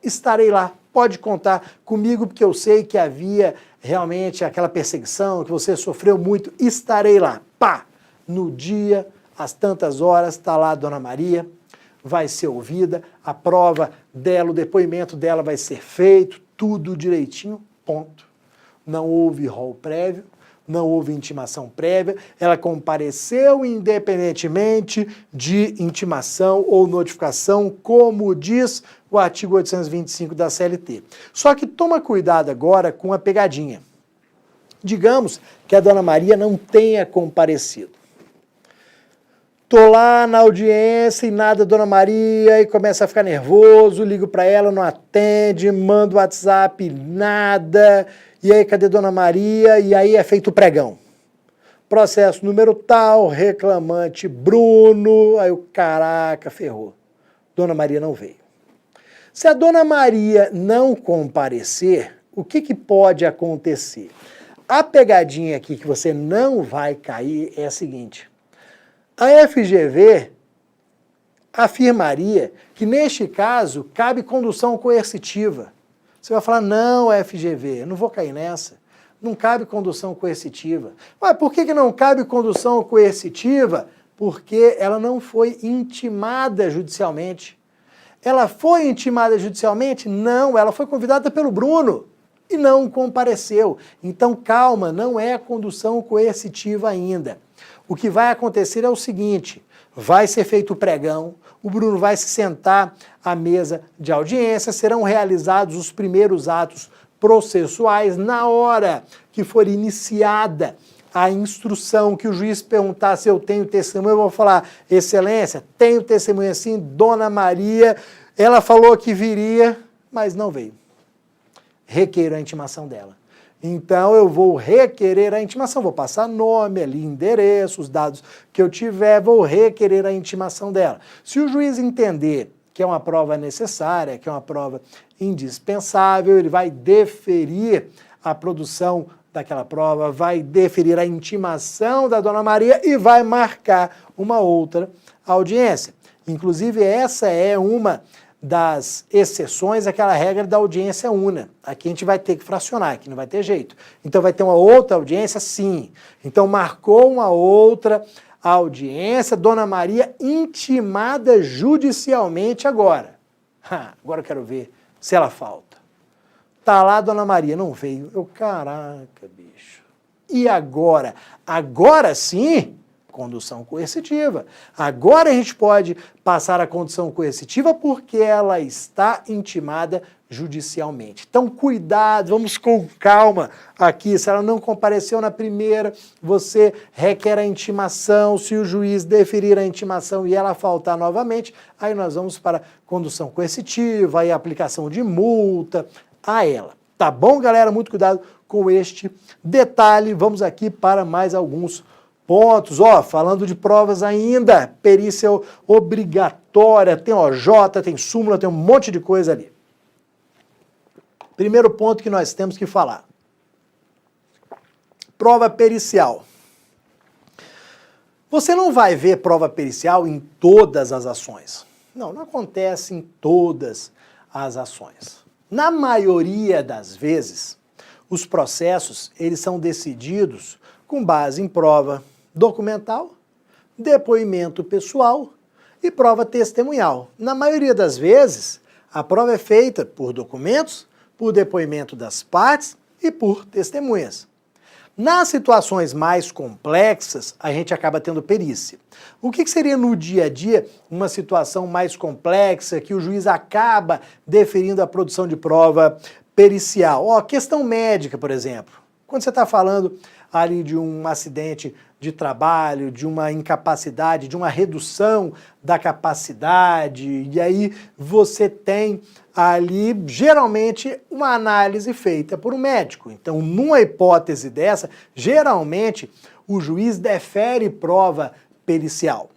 estarei lá, pode contar comigo, porque eu sei que havia realmente aquela perseguição, que você sofreu muito, estarei lá. Pá! No dia, às tantas horas, está lá a dona Maria, vai ser ouvida, a prova dela, o depoimento dela vai ser feito, tudo direitinho, ponto. Não houve rol prévio, não houve intimação prévia, ela compareceu independentemente de intimação ou notificação, como diz o artigo 825 da CLT. Só que toma cuidado agora com a pegadinha. Digamos que a dona Maria não tenha comparecido. Tô lá na audiência e nada, dona Maria, e começa a ficar nervoso, ligo para ela, não atende, mando WhatsApp, nada, e aí cadê dona Maria? E aí é feito o pregão. Processo número tal, reclamante Bruno, aí o caraca, ferrou. Dona Maria não veio. Se a dona Maria não comparecer, o que pode acontecer? A pegadinha aqui que você não vai cair é a seguinte. A FGV afirmaria que, neste caso, cabe condução coercitiva. Você vai falar, não, FGV, eu não vou cair nessa. Não cabe condução coercitiva. Mas por que não cabe condução coercitiva? Porque ela não foi intimada judicialmente. Ela foi intimada judicialmente? Não, ela foi convidada pelo Bruno e não compareceu. Então, calma, não é condução coercitiva ainda. O que vai acontecer é o seguinte, vai ser feito o pregão, o Bruno vai se sentar à mesa de audiência, serão realizados os primeiros atos processuais na hora que for iniciada a instrução, que o juiz perguntar se eu tenho testemunha, eu vou falar, excelência, tenho testemunha sim, dona Maria, ela falou que viria, mas não veio. Requeiro a intimação dela. Então eu vou requerer a intimação, vou passar nome ali, endereço, os dados que eu tiver, vou requerer a intimação dela. Se o juiz entender que é uma prova necessária, que é uma prova indispensável, ele vai deferir a produção daquela prova, vai deferir a intimação da dona Maria e vai marcar uma outra audiência. Inclusive essa é uma das exceções àquela regra da audiência una. Aqui a gente vai ter que fracionar, aqui não vai ter jeito. Então vai ter uma outra audiência, sim. Então marcou uma outra audiência, dona Maria intimada judicialmente agora. Agora eu quero ver se ela falta. Tá lá, dona Maria, não veio. Eu, caraca, bicho. E agora? Agora sim, condução coercitiva. Agora a gente pode passar a condução coercitiva porque ela está intimada judicialmente. Então, cuidado, vamos com calma aqui. Se ela não compareceu na primeira, você requer a intimação. Se o juiz deferir a intimação e ela faltar novamente, aí nós vamos para condução coercitiva e aplicação de multa a ela. Tá bom, galera? Muito cuidado com este detalhe. Vamos aqui para mais alguns pontos. Ó, falando de provas ainda, perícia obrigatória, tem OJ, tem súmula, tem um monte de coisa ali. Primeiro ponto que nós temos que falar. Prova pericial. Você não vai ver prova pericial em todas as ações. Não, não acontece em todas as ações. Na maioria das vezes, os processos, eles são decididos com base em prova documental, depoimento pessoal e prova testemunhal. Na maioria das vezes, a prova é feita por documentos, por depoimento das partes e por testemunhas. Nas situações mais complexas, a gente acaba tendo perícia. O que seria no dia a dia uma situação mais complexa que o juiz acaba deferindo a produção de prova pericial? Ó, questão médica, por exemplo. Quando você está falando ali de um acidente de trabalho, de uma incapacidade, de uma redução da capacidade, e aí você tem ali, geralmente, uma análise feita por um médico. Então, numa hipótese dessa, geralmente, o juiz defere prova pericial.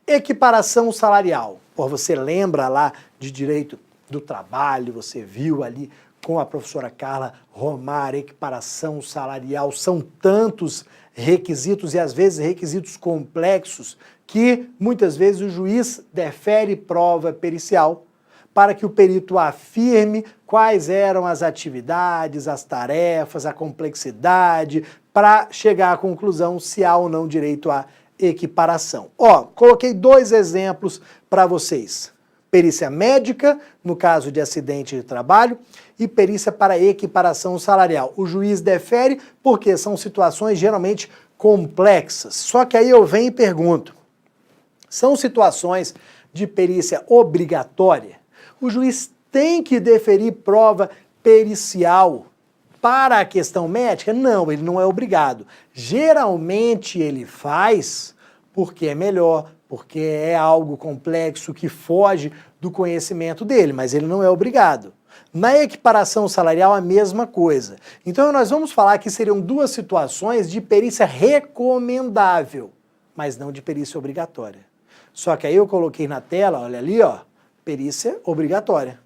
Equiparação salarial. Pô, você lembra lá de direito do trabalho, você viu ali com a professora Carla Romar, equiparação salarial, são tantos requisitos e às vezes requisitos complexos que muitas vezes o juiz defere prova pericial para que o perito afirme quais eram as atividades, as tarefas, a complexidade, para chegar à conclusão se há ou não direito à equiparação. Ó, coloquei 2 exemplos para vocês. Perícia médica, no caso de acidente de trabalho, e perícia para equiparação salarial. O juiz defere porque são situações geralmente complexas. Só que aí eu venho e pergunto, são situações de perícia obrigatória? O juiz tem que deferir prova pericial para a questão médica? Não, ele não é obrigado. Geralmente ele faz porque é melhor, porque é algo complexo que foge do conhecimento dele, mas ele não é obrigado. Na equiparação salarial, a mesma coisa. Então, nós vamos falar que seriam 2 situações de perícia recomendável, mas não de perícia obrigatória. Só que aí eu coloquei na tela, olha ali, ó, perícia obrigatória.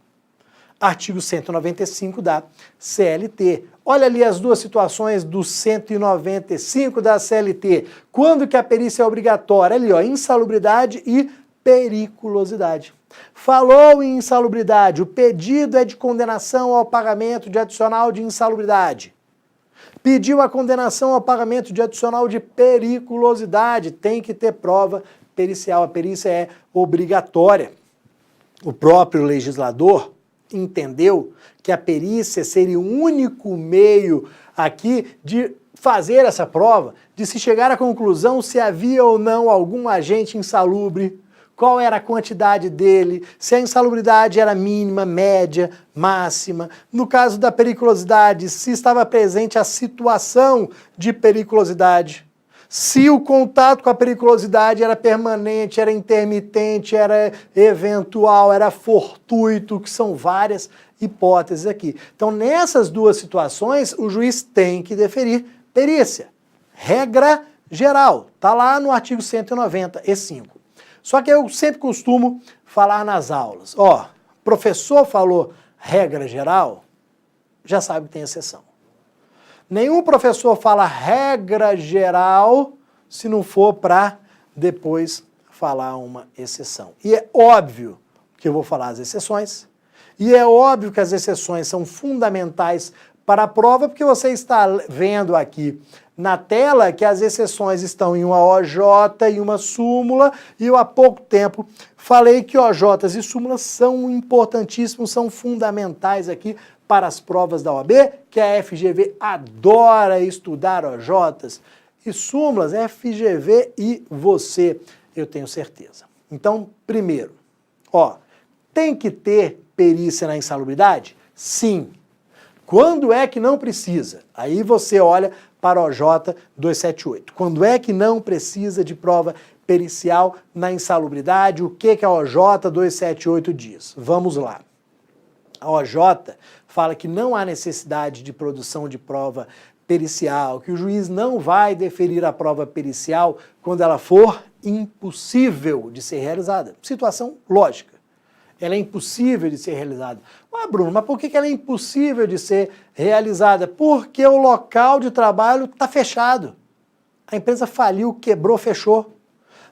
Artigo 195 da CLT. Olha ali as 2 situações do 195 da CLT. Quando que a perícia é obrigatória? Ali, ó, insalubridade e periculosidade. Falou em insalubridade, o pedido é de condenação ao pagamento de adicional de insalubridade. Pediu a condenação ao pagamento de adicional de periculosidade, tem que ter prova pericial, a perícia é obrigatória. O próprio legislador entendeu que a perícia seria o único meio aqui de fazer essa prova, de se chegar à conclusão se havia ou não algum agente insalubre, qual era a quantidade dele, se a insalubridade era mínima, média, máxima. No caso da periculosidade, se estava presente a situação de periculosidade. Se o contato com a periculosidade era permanente, era intermitente, era eventual, era fortuito, que são várias hipóteses aqui. Então, nessas 2 situações, o juiz tem que deferir perícia. Regra geral, está lá no artigo 195. Só que eu sempre costumo falar nas aulas, ó, professor falou regra geral, já sabe que tem exceção. Nenhum professor fala regra geral se não for para depois falar uma exceção. E é óbvio que eu vou falar as exceções, e é óbvio que as exceções são fundamentais para a prova, porque você está vendo aqui na tela que as exceções estão em uma OJ e uma súmula, e eu há pouco tempo falei que OJs e súmulas são importantíssimos, são fundamentais aqui para as provas da OAB, que a FGV adora estudar OJs e súmulas, FGV e você, eu tenho certeza. Então, primeiro, ó, tem que ter perícia na insalubridade? Sim. Quando é que não precisa? Aí você olha para o OJ 278. Quando é que não precisa de prova pericial na insalubridade? O que a OJ 278 diz? Vamos lá. A OJ fala que não há necessidade de produção de prova pericial, que o juiz não vai deferir a prova pericial quando ela for impossível de ser realizada. Situação lógica. Ela é impossível de ser realizada. Ah, Bruno, mas por que ela é impossível de ser realizada? Porque o local de trabalho está fechado. A empresa faliu, quebrou, fechou.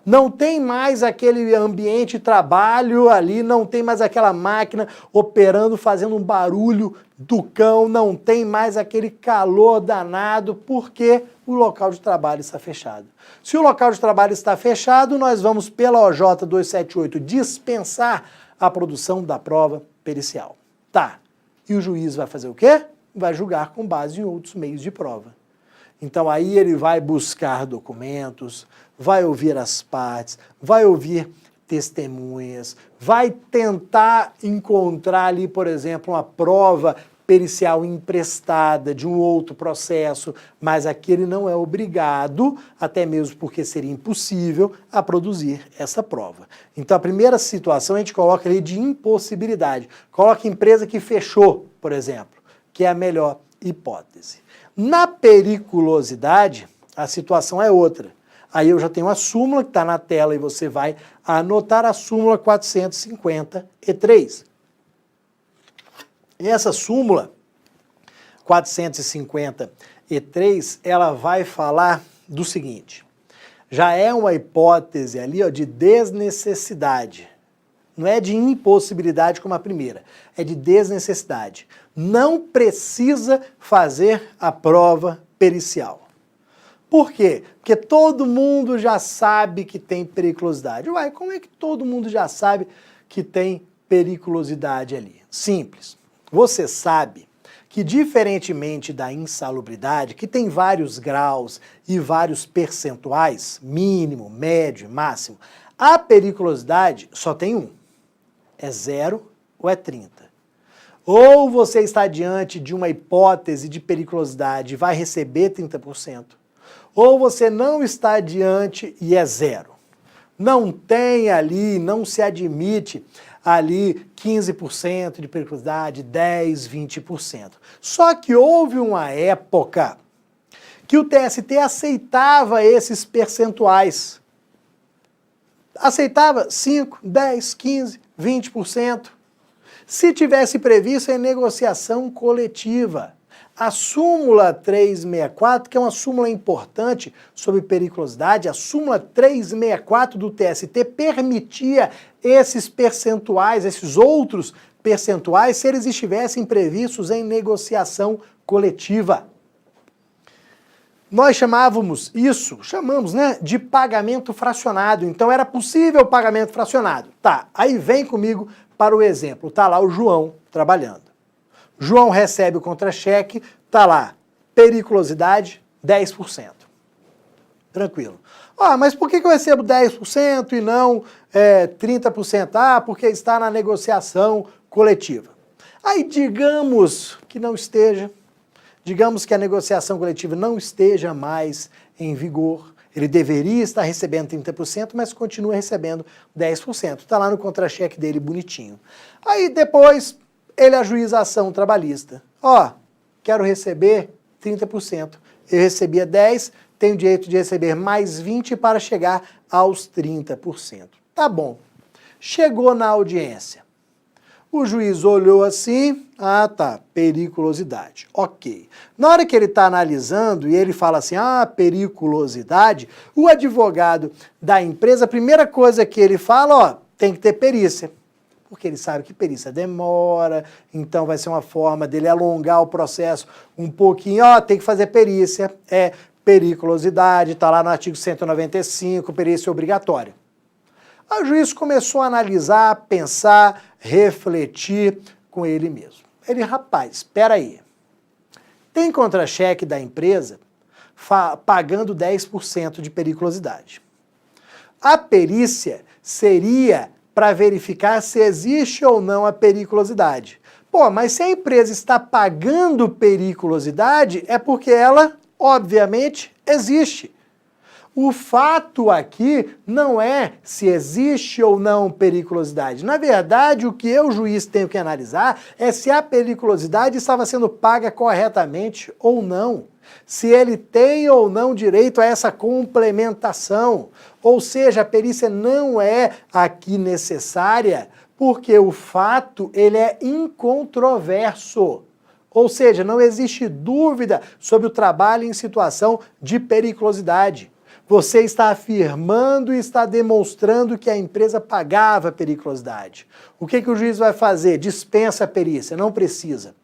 Não tem mais aquele ambiente de trabalho ali, não tem mais aquela máquina operando, fazendo um barulho do cão, não tem mais aquele calor danado, porque o local de trabalho está fechado. Se o local de trabalho está fechado, nós vamos pela OJ 278 dispensar a produção da prova pericial. Tá, e o juiz vai fazer o quê? Vai julgar com base em outros meios de prova. Então aí ele vai buscar documentos, vai ouvir as partes, vai ouvir testemunhas, vai tentar encontrar ali, por exemplo, uma prova pericial emprestada de um outro processo, mas aqui ele não é obrigado, até mesmo porque seria impossível, a produzir essa prova. Então a primeira situação a gente coloca ali de impossibilidade. Coloca empresa que fechou, por exemplo, que é a melhor hipótese. Na periculosidade, a situação é outra. Aí eu já tenho a súmula que está na tela e você vai anotar a súmula 453. E essa súmula 453, ela vai falar do seguinte: já é uma hipótese ali, ó, de desnecessidade. Não é de impossibilidade como a primeira, é de desnecessidade. Não precisa fazer a prova pericial. Por quê? Porque todo mundo já sabe que tem periculosidade. Uai, como é que todo mundo já sabe que tem periculosidade ali? Simples. Você sabe que, diferentemente da insalubridade, que tem vários graus e vários percentuais, mínimo, médio, máximo, a periculosidade só tem um. É 0 ou é 30. Ou você está diante de uma hipótese de periculosidade e vai receber 30%, ou você não está diante e é 0. Não tem ali, não se admite ali 15% de periculosidade, 10%, 20%. Só que houve uma época que o TST aceitava esses percentuais. Aceitava 5%, 10%, 15%, 20%. Se tivesse previsto em negociação coletiva. A súmula 364, que é uma súmula importante sobre periculosidade, a súmula 364 do TST permitia esses percentuais, esses outros percentuais, se eles estivessem previstos em negociação coletiva. Nós chamamos, né, de pagamento fracionado. Então era possível o pagamento fracionado. Tá, aí vem comigo para o exemplo. Tá lá o João trabalhando. João recebe o contra-cheque, tá lá, periculosidade 10%. Tranquilo. Ah, mas por que eu recebo 10% e não 30%? Ah, porque está na negociação coletiva. Aí digamos que não esteja, digamos que a negociação coletiva não esteja mais em vigor, ele deveria estar recebendo 30%, mas continua recebendo 10%. Está lá no contra-cheque dele bonitinho. Aí depois ele ajuiza a ação trabalhista. Ó, quero receber 30%. Eu recebia 10%, tenho direito de receber mais 20% para chegar aos 30%. Tá bom. Chegou na audiência. O juiz olhou assim, ah tá, periculosidade, ok. Na hora que ele está analisando e ele fala assim, ah, periculosidade, o advogado da empresa, a primeira coisa que ele fala, ó, tem que ter perícia. Porque ele sabe que perícia demora, então vai ser uma forma dele alongar o processo um pouquinho, ó, tem que fazer perícia, é periculosidade, está lá no artigo 195, perícia obrigatória. O juiz começou a analisar, pensar, refletir com ele mesmo. Ele, rapaz, espera aí, tem contra-cheque da empresa pagando 10% de periculosidade. A perícia seria para verificar se existe ou não a periculosidade. Pô, mas se a empresa está pagando periculosidade, é porque ela, obviamente, existe. O fato aqui não é se existe ou não periculosidade. Na verdade, o que eu, juiz, tenho que analisar é se a periculosidade estava sendo paga corretamente ou não. Se ele tem ou não direito a essa complementação. Ou seja, a perícia não é aqui necessária porque o fato ele é incontroverso. Ou seja, não existe dúvida sobre o trabalho em situação de periculosidade. você está afirmando e está demonstrando que a empresa pagava periculosidade. O que o juiz vai fazer? Dispensa a perícia, não precisa.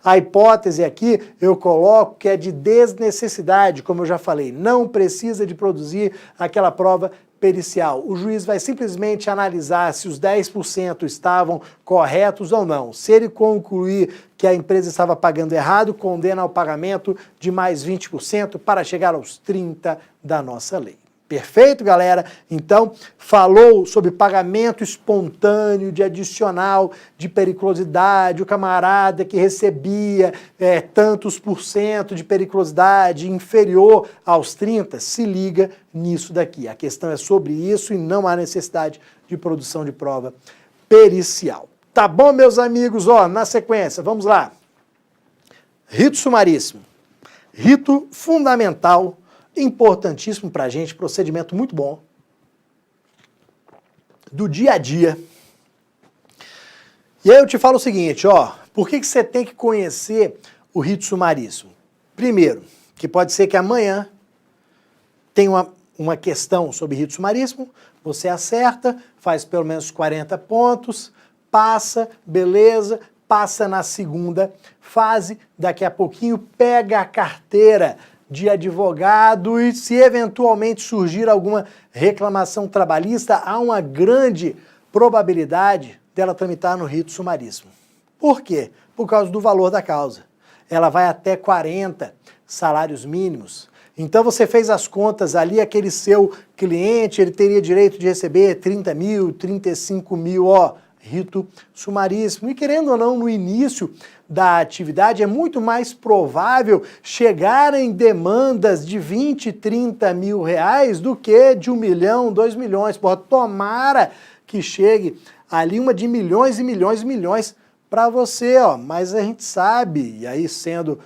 A hipótese aqui eu coloco que é de desnecessidade, como eu já falei, não precisa de produzir aquela prova pericial. O juiz vai simplesmente analisar se os 10% estavam corretos ou não. Se ele concluir que a empresa estava pagando errado, condena ao pagamento de mais 20% para chegar aos 30% da nossa lei. Perfeito, galera? Então, falou sobre pagamento espontâneo de adicional de periculosidade, o camarada que recebia tantos por cento de periculosidade inferior aos 30%, se liga nisso daqui. A questão é sobre isso e não há necessidade de produção de prova pericial. Tá bom, meus amigos? Ó, na sequência, vamos lá. Rito sumaríssimo. Rito fundamental, importantíssimo pra gente, procedimento muito bom, do dia a dia. E aí eu te falo o seguinte, ó, por que você tem que conhecer o rito sumaríssimo? Primeiro, que pode ser que amanhã tenha uma questão sobre rito sumaríssimo, você acerta, faz pelo menos 40 pontos, passa, beleza, passa na segunda fase, daqui a pouquinho pega a carteira de advogado e se eventualmente surgir alguma reclamação trabalhista, há uma grande probabilidade dela tramitar no rito sumaríssimo. Por quê? Por causa do valor da causa. Ela vai até 40 salários mínimos. Então você fez as contas ali, aquele seu cliente, ele teria direito de receber 30 mil, 35 mil, ó, rito sumaríssimo. E querendo ou não, no início da atividade é muito mais provável chegar em demandas de 20, 30 mil reais do que de 1 milhão, 2 milhões. Porra, tomara que chegue ali uma de milhões e milhões e milhões para você, ó. Mas a gente sabe, e aí sendo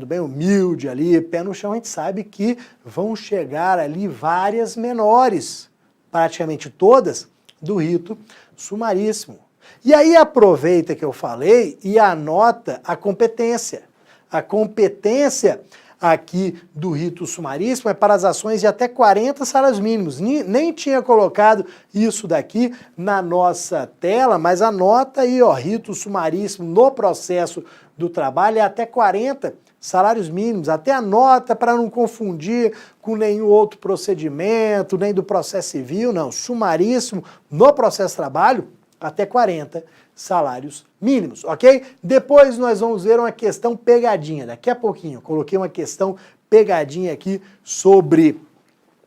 bem humilde ali, pé no chão, a gente sabe que vão chegar ali várias menores, praticamente todas, do rito sumaríssimo. E aí aproveita que eu falei e anota a competência. A competência aqui do rito sumaríssimo é para as ações de até 40 salários mínimos. Nem tinha colocado isso daqui na nossa tela, mas anota aí, ó, rito sumaríssimo no processo do trabalho é até 40 salários mínimos. Até anota para não confundir com nenhum outro procedimento, nem do processo civil, não. Sumaríssimo no processo do trabalho, até 40 salários mínimos, ok? Depois nós vamos ver uma questão pegadinha, daqui a pouquinho. Eu coloquei uma questão pegadinha aqui sobre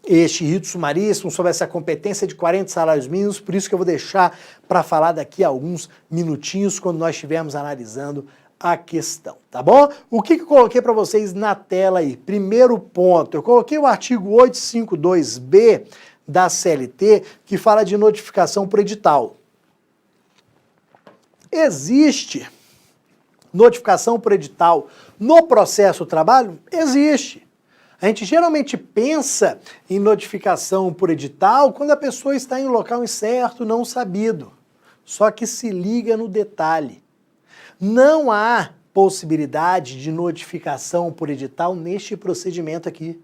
este rito sumaríssimo, sobre essa competência de 40 salários mínimos, por isso que eu vou deixar para falar daqui a alguns minutinhos, quando nós estivermos analisando a questão, tá bom? O que eu coloquei para vocês na tela aí? Primeiro ponto, eu coloquei o artigo 852B da CLT, que fala de notificação por edital. Existe notificação por edital no processo do trabalho? Existe. A gente geralmente pensa em notificação por edital quando a pessoa está em um local incerto, não sabido. Só que se liga no detalhe. Não há possibilidade de notificação por edital neste procedimento aqui.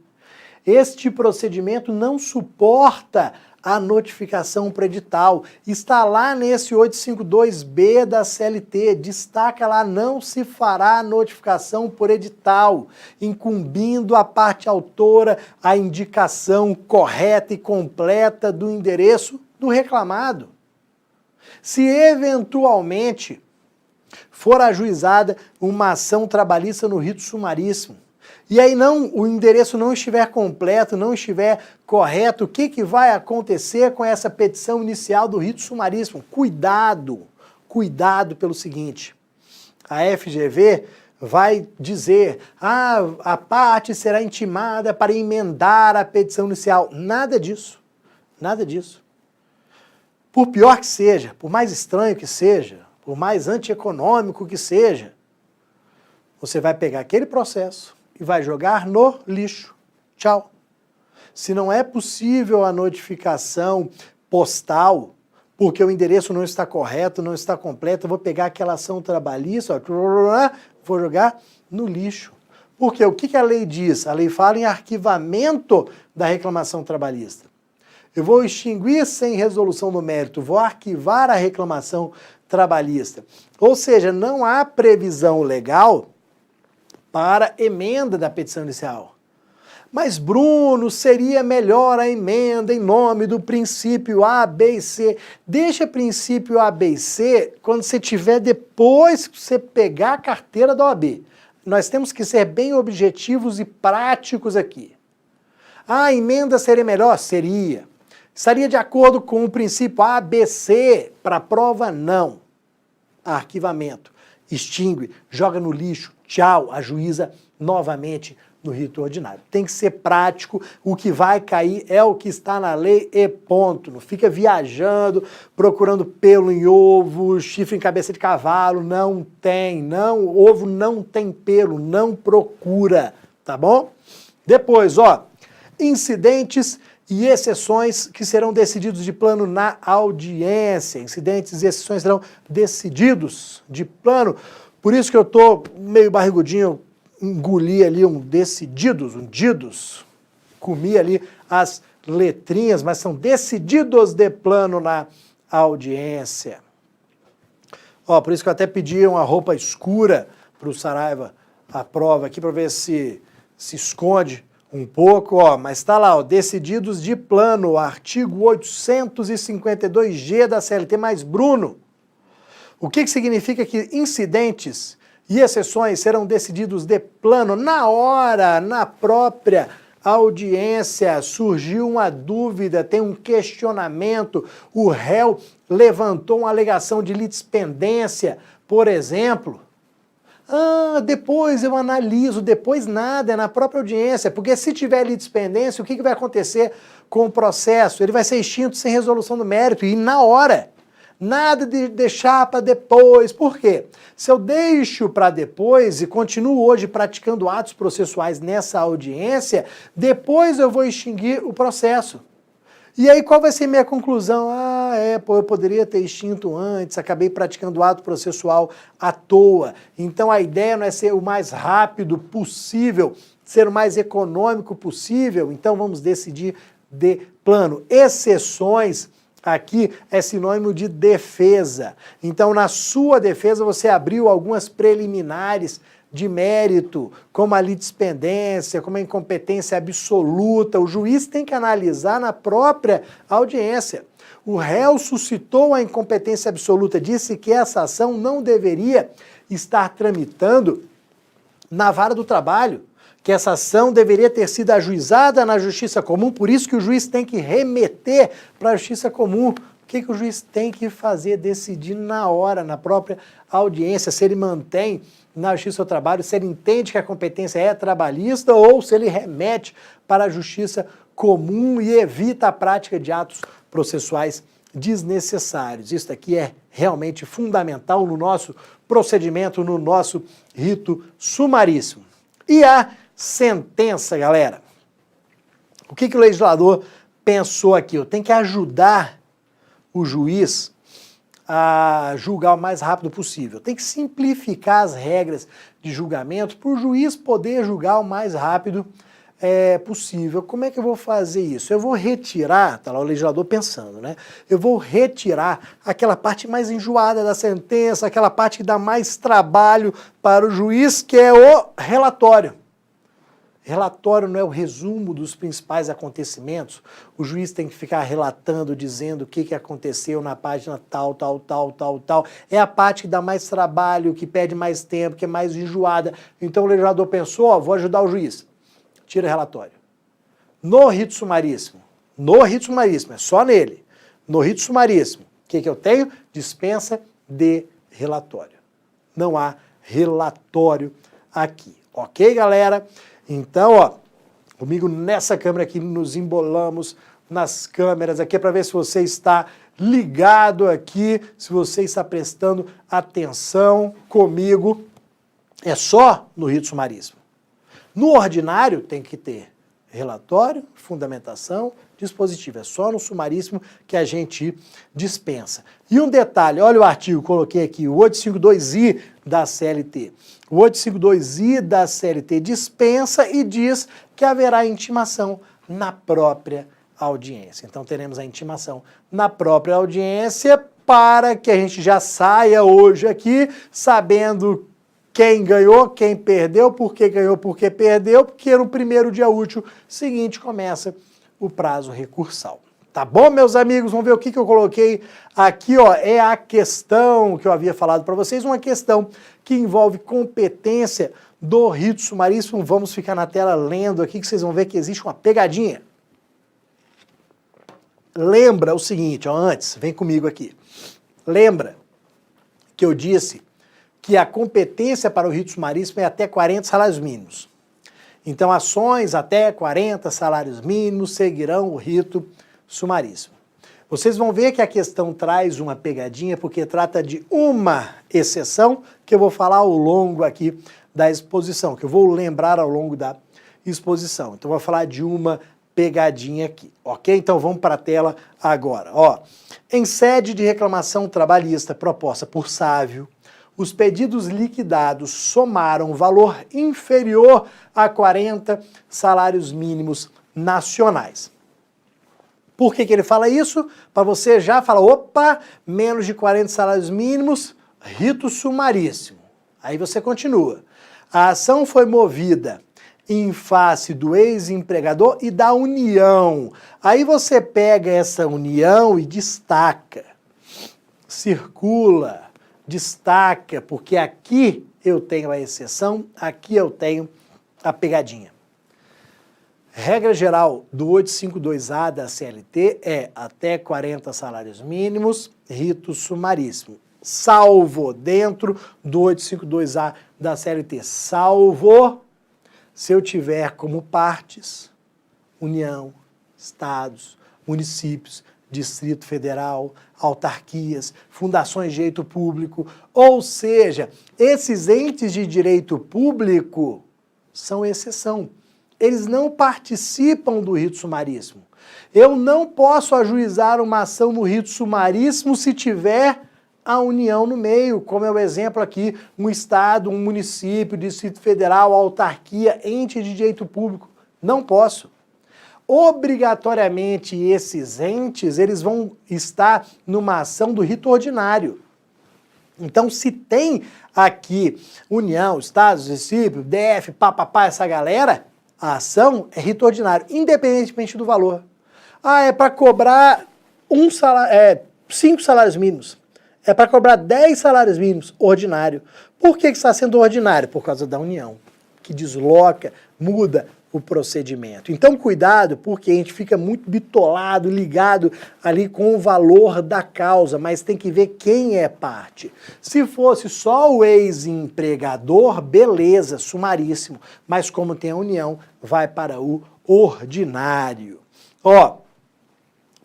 Este procedimento não suporta a notificação por edital. Está lá nesse 852B da CLT, destaca lá, não se fará notificação por edital, incumbindo a parte autora a indicação correta e completa do endereço do reclamado. Se eventualmente for ajuizada uma ação trabalhista no rito sumaríssimo, e aí o endereço não estiver completo, não estiver correto, o que vai acontecer com essa petição inicial do rito sumaríssimo? Cuidado pelo seguinte, a FGV vai dizer, a parte será intimada para emendar a petição inicial. Nada disso, nada disso. Por pior que seja, por mais estranho que seja, por mais antieconômico que seja, você vai pegar aquele processo e vai jogar no lixo. Tchau. Se não é possível a notificação postal, porque o endereço não está correto, não está completo, eu vou pegar aquela ação trabalhista, ó, vou jogar no lixo. Porque o que a lei diz? A lei fala em arquivamento da reclamação trabalhista. Eu vou extinguir sem resolução do mérito, vou arquivar a reclamação trabalhista. Ou seja, não há previsão legal para emenda da petição inicial. Mas, Bruno, seria melhor a emenda em nome do princípio A, B e C. Deixa princípio A, B e C quando você tiver depois que você pegar a carteira da OAB. Nós temos que ser bem objetivos e práticos aqui. A emenda seria melhor? Seria. Estaria de acordo com o princípio A, B, C? Para a prova, não. Arquivamento. Extingue, joga no lixo, tchau, ajuiza novamente no rito ordinário. Tem que ser prático, o que vai cair é o que está na lei e ponto. Não fica viajando, procurando pelo em ovo, chifre em cabeça de cavalo, não tem, não, ovo não tem pelo, não procura, tá bom? Depois, ó, incidentes e exceções que serão decididos de plano na audiência. Incidentes e exceções serão decididos de plano. Por isso que eu tô meio barrigudinho, engoli ali um didos, comi ali as letrinhas, mas são decididos de plano na audiência. Ó, por isso que eu até pedi uma roupa escura para o Saraiva a prova aqui, para ver se esconde um pouco, ó, mas está lá, ó, decididos de plano, artigo 852G da CLT, mais Bruno. O que significa que incidentes e exceções serão decididos de plano na hora, na própria audiência? Surgiu uma dúvida, tem um questionamento, o réu levantou uma alegação de litispendência, por exemplo. Ah, depois eu analiso, depois nada, é na própria audiência, porque se tiver litispendência, o que vai acontecer com o processo? Ele vai ser extinto sem resolução do mérito e na hora. Nada de deixar para depois. Por quê? Se eu deixo para depois e continuo hoje praticando atos processuais nessa audiência, depois eu vou extinguir o processo. E aí qual vai ser minha conclusão? Eu poderia ter extinto antes, acabei praticando ato processual à toa. Então a ideia não é ser o mais rápido possível, ser o mais econômico possível, então vamos decidir de plano. Exceções aqui é sinônimo de defesa. Então, na sua defesa, você abriu algumas preliminares de mérito, como a litispendência, como a incompetência absoluta. O juiz tem que analisar na própria audiência. O réu suscitou a incompetência absoluta, disse que essa ação não deveria estar tramitando na vara do trabalho, que essa ação deveria ter sido ajuizada na justiça comum, por isso que o juiz tem que remeter para a justiça comum. O que o juiz tem que fazer? Decidir na hora, na própria audiência, se ele mantém na justiça do trabalho, se ele entende que a competência é trabalhista ou se ele remete para a justiça comum e evita a prática de atos processuais desnecessários. Isso aqui é realmente fundamental no nosso procedimento, no nosso rito sumaríssimo. E a sentença, galera. O que o legislador pensou aqui? Eu tenho que ajudar o juiz a julgar o mais rápido possível. Tem que simplificar as regras de julgamento para o juiz poder julgar o mais rápido possível. Como é que eu vou fazer isso? Eu vou retirar, tá lá o legislador pensando, né? Eu vou retirar aquela parte mais enjoada da sentença, aquela parte que dá mais trabalho para o juiz, que é o relatório. Relatório não é o resumo dos principais acontecimentos. O juiz tem que ficar relatando, dizendo o que aconteceu na página tal. É a parte que dá mais trabalho, que pede mais tempo, que é mais enjoada. Então o legislador pensou, ó, vou ajudar o juiz. Tira o relatório. No rito sumaríssimo, é só nele. No rito sumaríssimo, o que eu tenho? Dispensa de relatório. Não há relatório aqui. Ok, galera? Então, ó, comigo nessa câmera aqui, nos embolamos nas câmeras aqui para ver se você está ligado aqui, se você está prestando atenção comigo. É só no rito sumaríssimo. No ordinário tem que ter relatório, fundamentação, dispositivo. É só no sumaríssimo que a gente dispensa. E um detalhe, olha o artigo, coloquei aqui, o 852i da CLT. O 852i da CLT dispensa e diz que haverá intimação na própria audiência. Então teremos a intimação na própria audiência para que a gente já saia hoje aqui sabendo quem ganhou, quem perdeu, por que ganhou, por que perdeu, porque no primeiro dia útil seguinte começa o prazo recursal. Tá bom, meus amigos? Vamos ver o que eu coloquei aqui, ó. É a questão que eu havia falado para vocês, uma questão que envolve competência do rito sumaríssimo. Vamos ficar na tela lendo aqui que vocês vão ver que existe uma pegadinha. Lembra o seguinte, ó, antes, vem comigo aqui. Lembra que eu disse que a competência para o rito sumaríssimo é até 40 salários mínimos. Então, ações até 40 salários mínimos seguirão o rito sumaríssimo. Vocês vão ver que a questão traz uma pegadinha, porque trata de uma exceção que eu vou falar ao longo aqui da exposição, que eu vou lembrar ao longo da exposição. Então, eu vou falar de uma pegadinha aqui, ok? Então, vamos para a tela agora. Ó, em sede de reclamação trabalhista proposta por Sávio, os pedidos liquidados somaram valor inferior a 40 salários mínimos nacionais. Por que ele fala isso? Para você já falar, opa, menos de 40 salários mínimos, rito sumaríssimo. Aí você continua. A ação foi movida em face do ex-empregador e da União. Aí você pega essa União e destaca, circula, destaca, porque aqui eu tenho a exceção, aqui eu tenho a pegadinha. Regra geral do 852A da CLT é até 40 salários mínimos, rito sumaríssimo. Salvo dentro do 852A da CLT, salvo se eu tiver como partes União, Estados, municípios, Distrito Federal, autarquias, fundações de direito público, ou seja, esses entes de direito público são exceção. Eles não participam do rito sumaríssimo. Eu não posso ajuizar uma ação no rito sumaríssimo se tiver a União no meio, como é o exemplo aqui, um estado, um município, Distrito Federal, autarquia, ente de direito público. Não posso. Obrigatoriamente esses entes, eles vão estar numa ação do rito ordinário. Então, se tem aqui União, Estados, município, DF, papapá, essa galera, a ação é rito ordinário, independentemente do valor. Ah, é para cobrar 5 salários mínimos. É para cobrar 10 salários mínimos, ordinário. Por que está sendo ordinário? Por causa da União, que desloca, muda o procedimento. Então, cuidado, porque a gente fica muito bitolado, ligado ali com o valor da causa, mas tem que ver quem é parte. Se fosse só o ex-empregador, beleza, sumaríssimo, mas como tem a União, vai para o ordinário. Ó,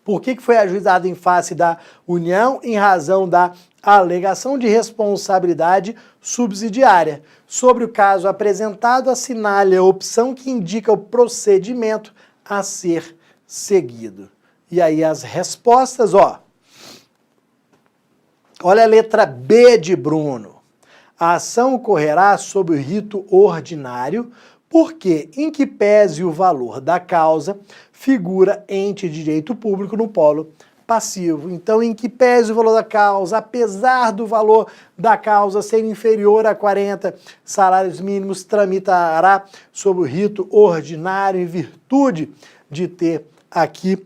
por que foi ajuizado em face da União? Em razão da alegação de responsabilidade subsidiária. Sobre o caso apresentado, assinale a opção que indica o procedimento a ser seguido. E aí as respostas, ó. Olha a letra B de Bruno. A ação ocorrerá sob o rito ordinário, porque, em que pese o valor da causa, figura ente de direito público no polo passivo. Então, em que pese o valor da causa, apesar do valor da causa ser inferior a 40 salários mínimos, tramitará sob o rito ordinário em virtude de ter aqui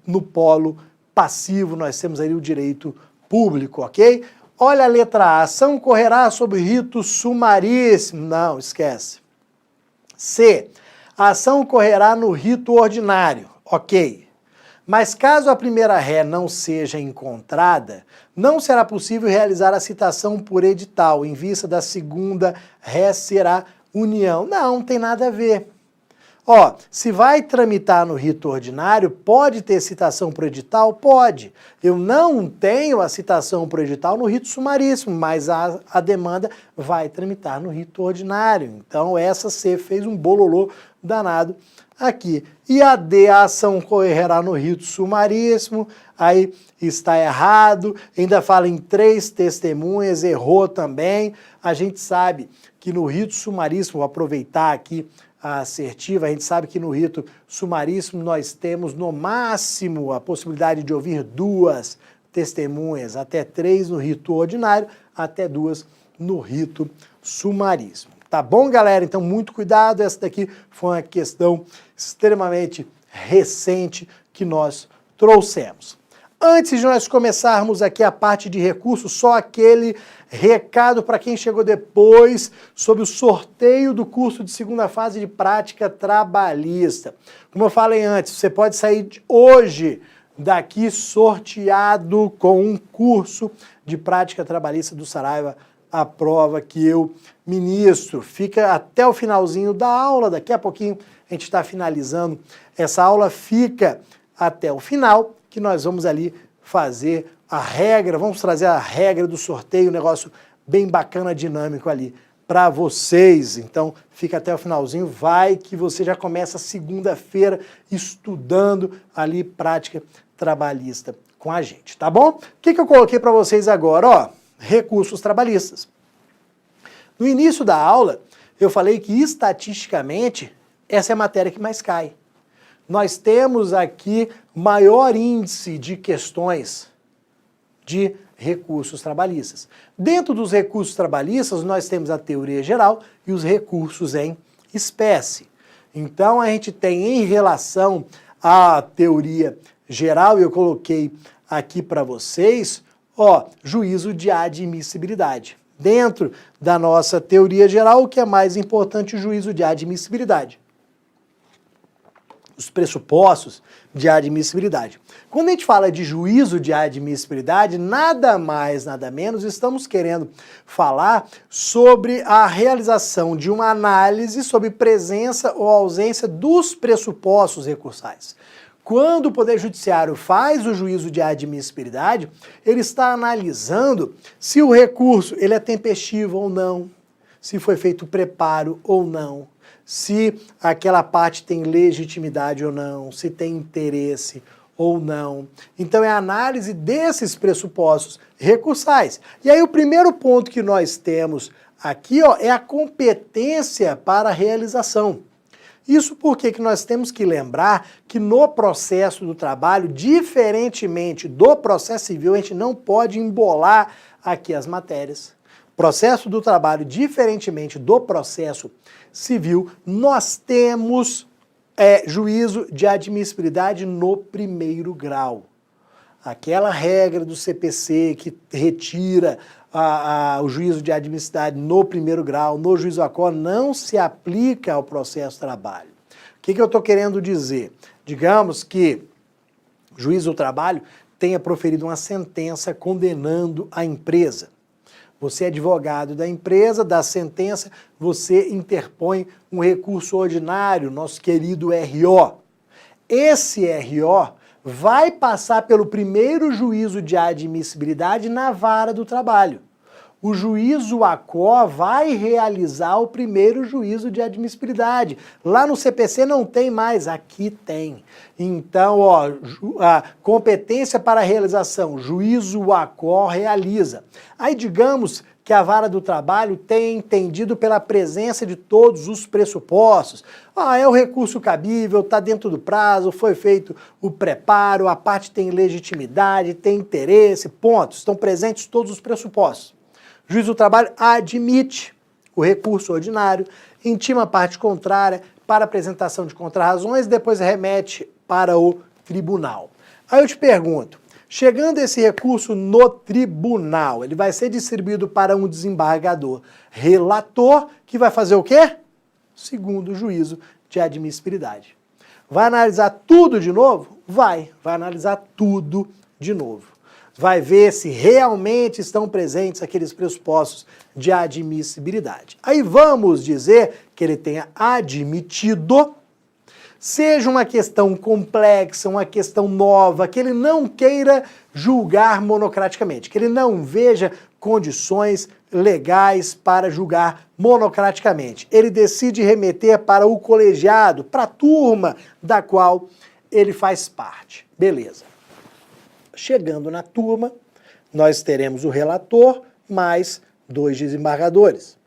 no polo passivo, nós temos aí o direito público, ok? Olha a letra A, ação correrá sob o rito sumaríssimo. Não, esquece. C, a ação ocorrerá no rito ordinário, ok. Mas caso a primeira ré não seja encontrada, não será possível realizar a citação por edital, em vista da segunda ré será União. Não tem nada a ver. Ó, se vai tramitar no rito ordinário, pode ter citação por edital? Pode. Eu não tenho a citação por edital no rito sumaríssimo, mas a demanda vai tramitar no rito ordinário. Então essa C fez um bololô danado aqui. E a D, a ação ocorrerá no rito sumaríssimo, aí está errado, ainda fala em 3 testemunhas, errou também. A gente sabe que no rito sumaríssimo, vou aproveitar aqui a assertiva, a gente sabe que no rito sumaríssimo nós temos no máximo a possibilidade de ouvir 2 testemunhas, até 3 no rito ordinário, até 2 no rito sumaríssimo. Tá bom, galera? Então, muito cuidado, essa daqui foi uma questão extremamente recente que nós trouxemos. Antes de nós começarmos aqui a parte de recursos, só aquele recado para quem chegou depois sobre o sorteio do curso de segunda fase de prática trabalhista. Como eu falei antes, você pode sair hoje daqui sorteado com um curso de prática trabalhista do Saraiva, a prova que eu ministro. Fica até o finalzinho da aula, daqui a pouquinho a gente está finalizando. Essa aula fica até o final, que nós vamos ali fazer a regra, vamos trazer a regra do sorteio, um negócio bem bacana, dinâmico ali para vocês. Então fica até o finalzinho, vai que você já começa segunda-feira estudando ali prática trabalhista com a gente, tá bom? O que eu coloquei para vocês agora? Ó, recursos trabalhistas. No início da aula, eu falei que estatisticamente essa é a matéria que mais cai. Nós temos aqui maior índice de questões de recursos trabalhistas. Dentro dos recursos trabalhistas, nós temos a teoria geral e os recursos em espécie. Então, a gente tem em relação à teoria geral, eu coloquei aqui para vocês, ó, juízo de admissibilidade. Dentro da nossa teoria geral, o que é mais importante, o juízo de admissibilidade. Os pressupostos de admissibilidade. Quando a gente fala de juízo de admissibilidade, nada mais, nada menos, estamos querendo falar sobre a realização de uma análise sobre presença ou ausência dos pressupostos recursais. Quando o Poder Judiciário faz o juízo de admissibilidade, ele está analisando se o recurso ele é tempestivo ou não, se foi feito preparo ou não, se aquela parte tem legitimidade ou não, se tem interesse ou não. Então é a análise desses pressupostos recursais. E aí o primeiro ponto que nós temos aqui, ó, é a competência para a realização. Isso porque que nós temos que lembrar que no processo do trabalho, diferentemente do processo civil, a gente não pode embolar aqui as matérias. Processo do trabalho, diferentemente do processo civil, nós temos juízo de admissibilidade no primeiro grau. Aquela regra do CPC que retira o juízo de admissibilidade no primeiro grau, no juízo ACO, não se aplica ao processo de trabalho. O que eu estou querendo dizer? Digamos que o juízo do trabalho tenha proferido uma sentença condenando a empresa. Você é advogado da empresa, da sentença, você interpõe um recurso ordinário, nosso querido RO. Esse RO vai passar pelo primeiro juízo de admissibilidade na vara do trabalho. O juízo ACO vai realizar o primeiro juízo de admissibilidade. Lá no CPC não tem mais, aqui tem. Então, ó, a competência para a realização, juízo ACO realiza. Aí digamos que a vara do trabalho tenha entendido pela presença de todos os pressupostos. É o recurso cabível, está dentro do prazo, foi feito o preparo, a parte tem legitimidade, tem interesse, pontos, estão presentes todos os pressupostos. O juiz do trabalho admite o recurso ordinário, intima a parte contrária para apresentação de contrarrazões e depois remete para o tribunal. Aí eu te pergunto, chegando esse recurso no tribunal, ele vai ser distribuído para um desembargador relator, que vai fazer o quê? Segundo o juízo de admissibilidade. Vai analisar tudo de novo? Vai analisar tudo de novo. Vai ver se realmente estão presentes aqueles pressupostos de admissibilidade. Aí vamos dizer que ele tenha admitido, seja uma questão complexa, uma questão nova, que ele não queira julgar monocraticamente, que ele não veja condições legais para julgar monocraticamente. Ele decide remeter para o colegiado, para a turma da qual ele faz parte. Beleza. Chegando na turma, nós teremos o relator mais 2 desembargadores.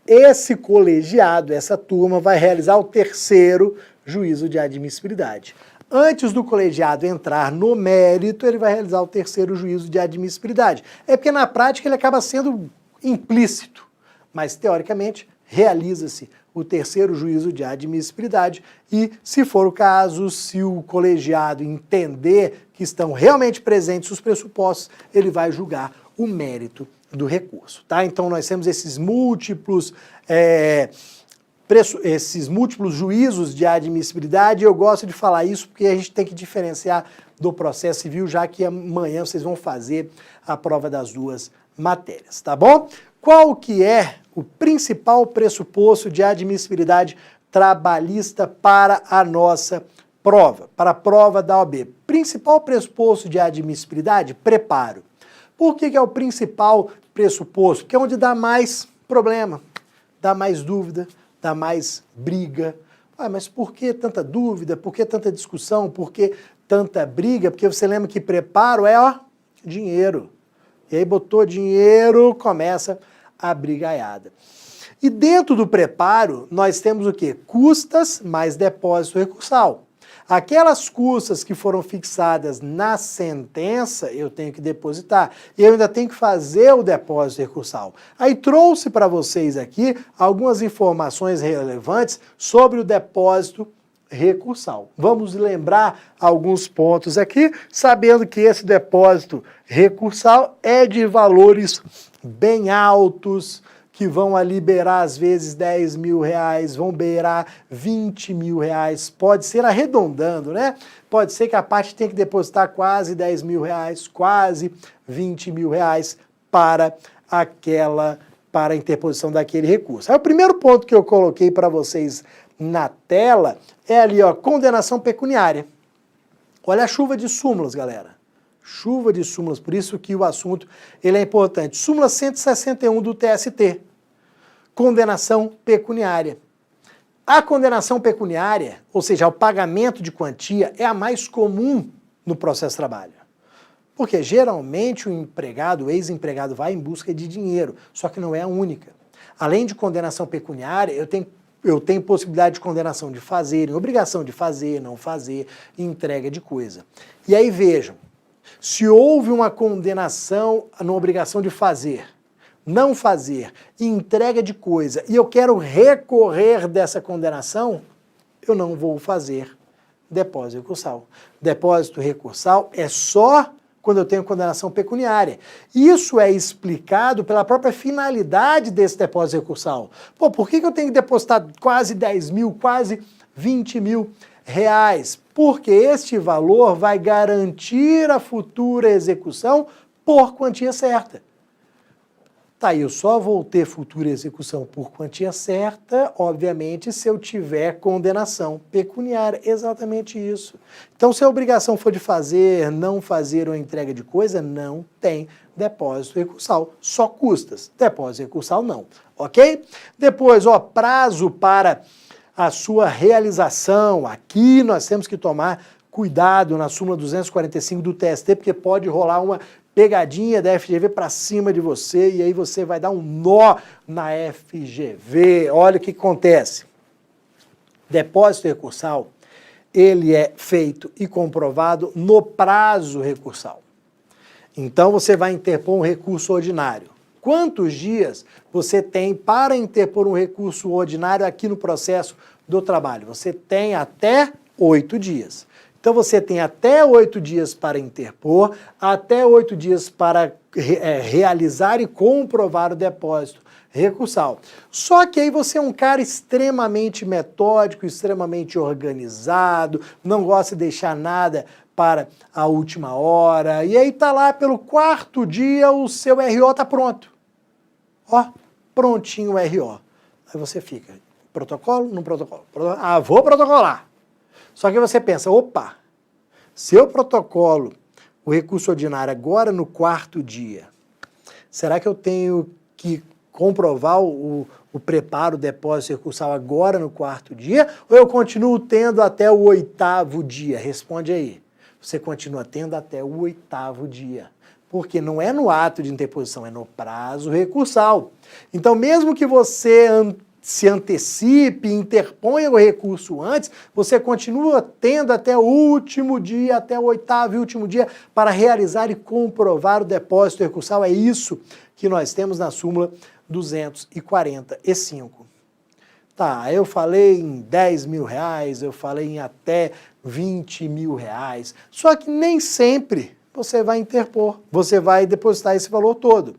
Esse colegiado, essa turma, vai realizar o terceiro juízo de admissibilidade. Antes do colegiado entrar no mérito, ele vai realizar o terceiro juízo de admissibilidade. É porque na prática ele acaba sendo implícito, mas teoricamente realiza-se o terceiro juízo de admissibilidade e, se for o caso, se o colegiado entender que estão realmente presentes os pressupostos, ele vai julgar o mérito do recurso, tá? Então nós temos esses múltiplos juízos de admissibilidade, e eu gosto de falar isso porque a gente tem que diferenciar do processo civil, já que amanhã vocês vão fazer a prova das duas matérias, tá bom? Qual que é o principal pressuposto de admissibilidade trabalhista para a nossa prova, para a prova da OAB? Principal pressuposto de admissibilidade? Preparo. Por que é o principal pressuposto? Porque é onde dá mais problema, dá mais dúvida, dá mais briga. Ah, mas por que tanta dúvida? Por que tanta discussão? Por que tanta briga? Porque você lembra que preparo é, ó, dinheiro. E aí botou dinheiro, começa a brigaiada. E dentro do preparo, nós temos o quê? Custas mais depósito recursal. Aquelas custas que foram fixadas na sentença, eu tenho que depositar. E eu ainda tenho que fazer o depósito recursal. Aí trouxe para vocês aqui algumas informações relevantes sobre o depósito recursal. Vamos lembrar alguns pontos aqui, sabendo que esse depósito recursal é de valores bem altos, que vão a liberar às vezes 10 mil reais, vão beirar 20 mil reais, pode ser arredondando, né? Pode ser que a parte tenha que depositar quase 10 mil reais, quase 20 mil reais para a interposição daquele recurso. Aí o primeiro ponto que eu coloquei para vocês na tela é ali, ó, condenação pecuniária. Olha a chuva de súmulas, galera. Chuva de súmulas, por isso que o assunto ele é importante. Súmula 161 do TST. Condenação pecuniária. A condenação pecuniária, ou seja, o pagamento de quantia, é a mais comum no processo de trabalho. Porque geralmente o empregado, o ex-empregado, vai em busca de dinheiro, só que não é a única. Além de condenação pecuniária, eu tenho possibilidade de condenação de fazer, obrigação de fazer, não fazer, entrega de coisa. E aí vejam, se houve uma condenação na obrigação de fazer, não fazer, entrega de coisa, e eu quero recorrer dessa condenação, eu não vou fazer depósito recursal. Depósito recursal é só quando eu tenho condenação pecuniária. Isso é explicado pela própria finalidade desse depósito recursal. Pô, por que eu tenho que depositar quase 10 mil, quase 20 mil reais? Porque este valor vai garantir a futura execução por quantia certa. Tá, eu só vou ter futura execução por quantia certa, obviamente, se eu tiver condenação pecuniária. Exatamente isso. Então, se a obrigação for de fazer, não fazer ou entrega de coisa, não tem depósito recursal. Só custas. Depósito recursal, não. Ok? Depois, ó, prazo para a sua realização. Aqui nós temos que tomar cuidado na súmula 245 do TST, porque pode rolar uma pegadinha da FGV para cima de você e aí você vai dar um nó na FGV. Olha o que acontece. Depósito recursal, ele é feito e comprovado no prazo recursal. Então você vai interpor um recurso ordinário. Quantos dias você tem para interpor um recurso ordinário aqui no processo do trabalho? Você tem até 8 dias. Então você tem até 8 dias para interpor, até 8 dias para realizar e comprovar o depósito recursal. Só que aí você é um cara extremamente metódico, extremamente organizado, não gosta de deixar nada para a última hora, e aí tá lá pelo 4º dia o seu RO tá pronto. Ó, prontinho o RO. Aí você fica, protocolo, não protocolo? Ah, vou protocolar. Só que você pensa, opa, se eu protocolo o recurso ordinário agora no 4º dia, será que eu tenho que comprovar o preparo, o depósito recursal agora no 4º dia, ou eu continuo tendo até o 8º dia? Responde aí. Você continua tendo até o 8º dia. Porque não é no ato de interposição, é no prazo recursal. Então, mesmo que você se antecipe, interponha o recurso antes, você continua tendo até o último dia, até o 8º e último dia, para realizar e comprovar o depósito recursal. É isso que nós temos na súmula 245. Tá, eu falei em 10 mil reais, eu falei em até 20 mil reais, só que nem sempre você vai interpor, você vai depositar esse valor todo,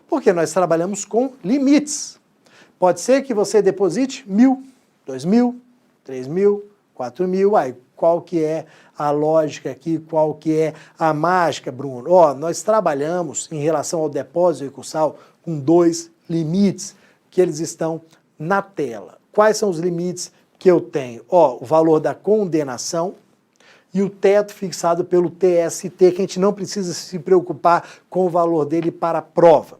porque nós trabalhamos com limites. Pode ser que você deposite 1.000, 2.000, 3.000, 4.000, aí qual que é a lógica aqui, qual que é a mágica, Bruno? Ó, nós trabalhamos em relação ao depósito recursal com 2 limites, que eles estão na tela. Quais são os limites que eu tenho? Ó, o valor da condenação e o teto fixado pelo TST, que a gente não precisa se preocupar com o valor dele para a prova.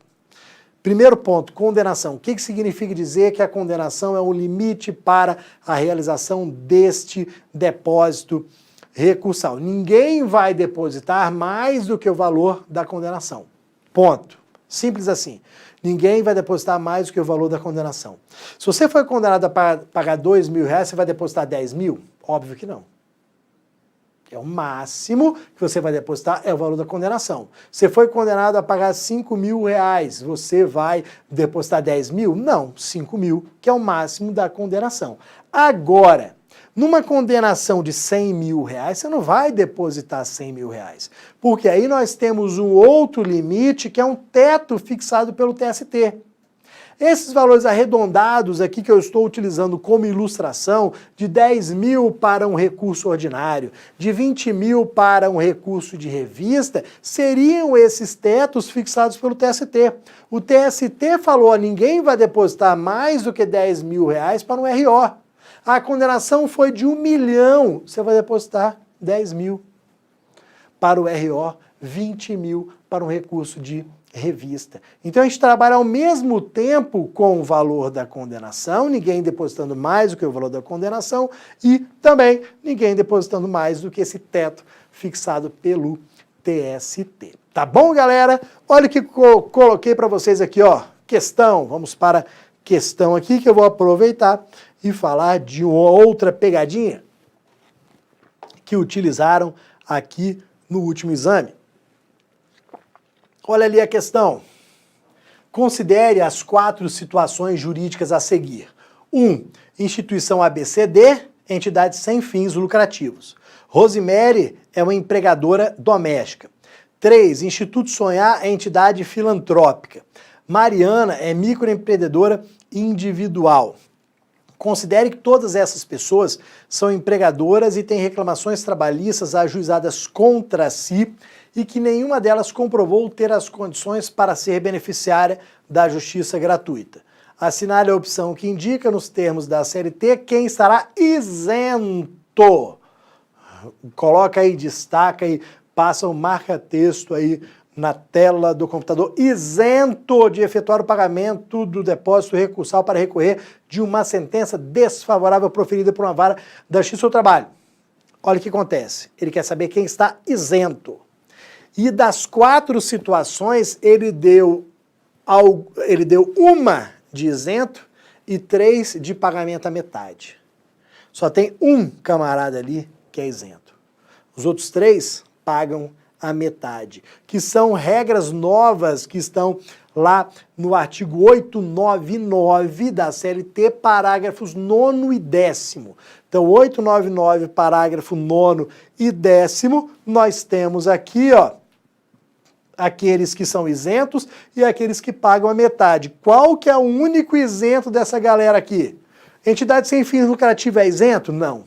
Primeiro ponto, condenação. O que significa dizer que a condenação é um limite para a realização deste depósito recursal? Ninguém vai depositar mais do que o valor da condenação. Ponto. Simples assim. Ninguém vai depositar mais do que o valor da condenação. Se você foi condenado a pagar 2 mil reais, você vai depositar 10 mil? Óbvio que não. É o máximo que você vai depositar, é o valor da condenação. Você foi condenado a pagar 5 mil reais, você vai depositar 10 mil? Não, 5 mil, que é o máximo da condenação. Agora, numa condenação de 100 mil reais, você não vai depositar 100 mil reais, porque aí nós temos um outro limite, que é um teto fixado pelo TST. Esses valores arredondados aqui que eu estou utilizando como ilustração, de 10 mil para um recurso ordinário, de 20 mil para um recurso de revista, seriam esses tetos fixados pelo TST. O TST falou, ninguém vai depositar mais do que 10 mil reais para um RO. A condenação foi de 1 milhão, você vai depositar 10 mil para o RO, 20 mil para um recurso de revista. Então a gente trabalha ao mesmo tempo com o valor da condenação, ninguém depositando mais do que o valor da condenação e também ninguém depositando mais do que esse teto fixado pelo TST. Tá bom, galera? Olha o que eu coloquei para vocês aqui, ó. Questão, vamos para questão aqui que eu vou aproveitar e falar de uma outra pegadinha que utilizaram aqui no último exame. Olha ali a questão. Considere as 4 situações jurídicas a seguir. 1. Instituição ABCD, entidade sem fins lucrativos. Rosemary é uma empregadora doméstica. 3. Instituto Sonhar é entidade filantrópica. Mariana é microempreendedora individual. Considere que todas essas pessoas são empregadoras e têm reclamações trabalhistas ajuizadas contra si e que nenhuma delas comprovou ter as condições para ser beneficiária da justiça gratuita. Assinale a opção que indica nos termos da CLT quem estará isento. Coloca aí, destaca aí, passa um marca-texto aí na tela do computador, isento de efetuar o pagamento do depósito recursal para recorrer de uma sentença desfavorável proferida por uma vara da Justiça do Trabalho. Olha o que acontece, ele quer saber quem está isento. E das 4 situações, ele deu uma de isento e 3 de pagamento à metade. Só tem um camarada ali que é isento. Os outros 3 pagam a metade, que são regras novas que estão lá no artigo 899 da CLT, parágrafos 9º e 10º. Então, 899, parágrafo 9º e 10º, nós temos aqui, ó, aqueles que são isentos e aqueles que pagam a metade. Qual que é o único isento dessa galera aqui? Entidade sem fins lucrativos é isento? Não.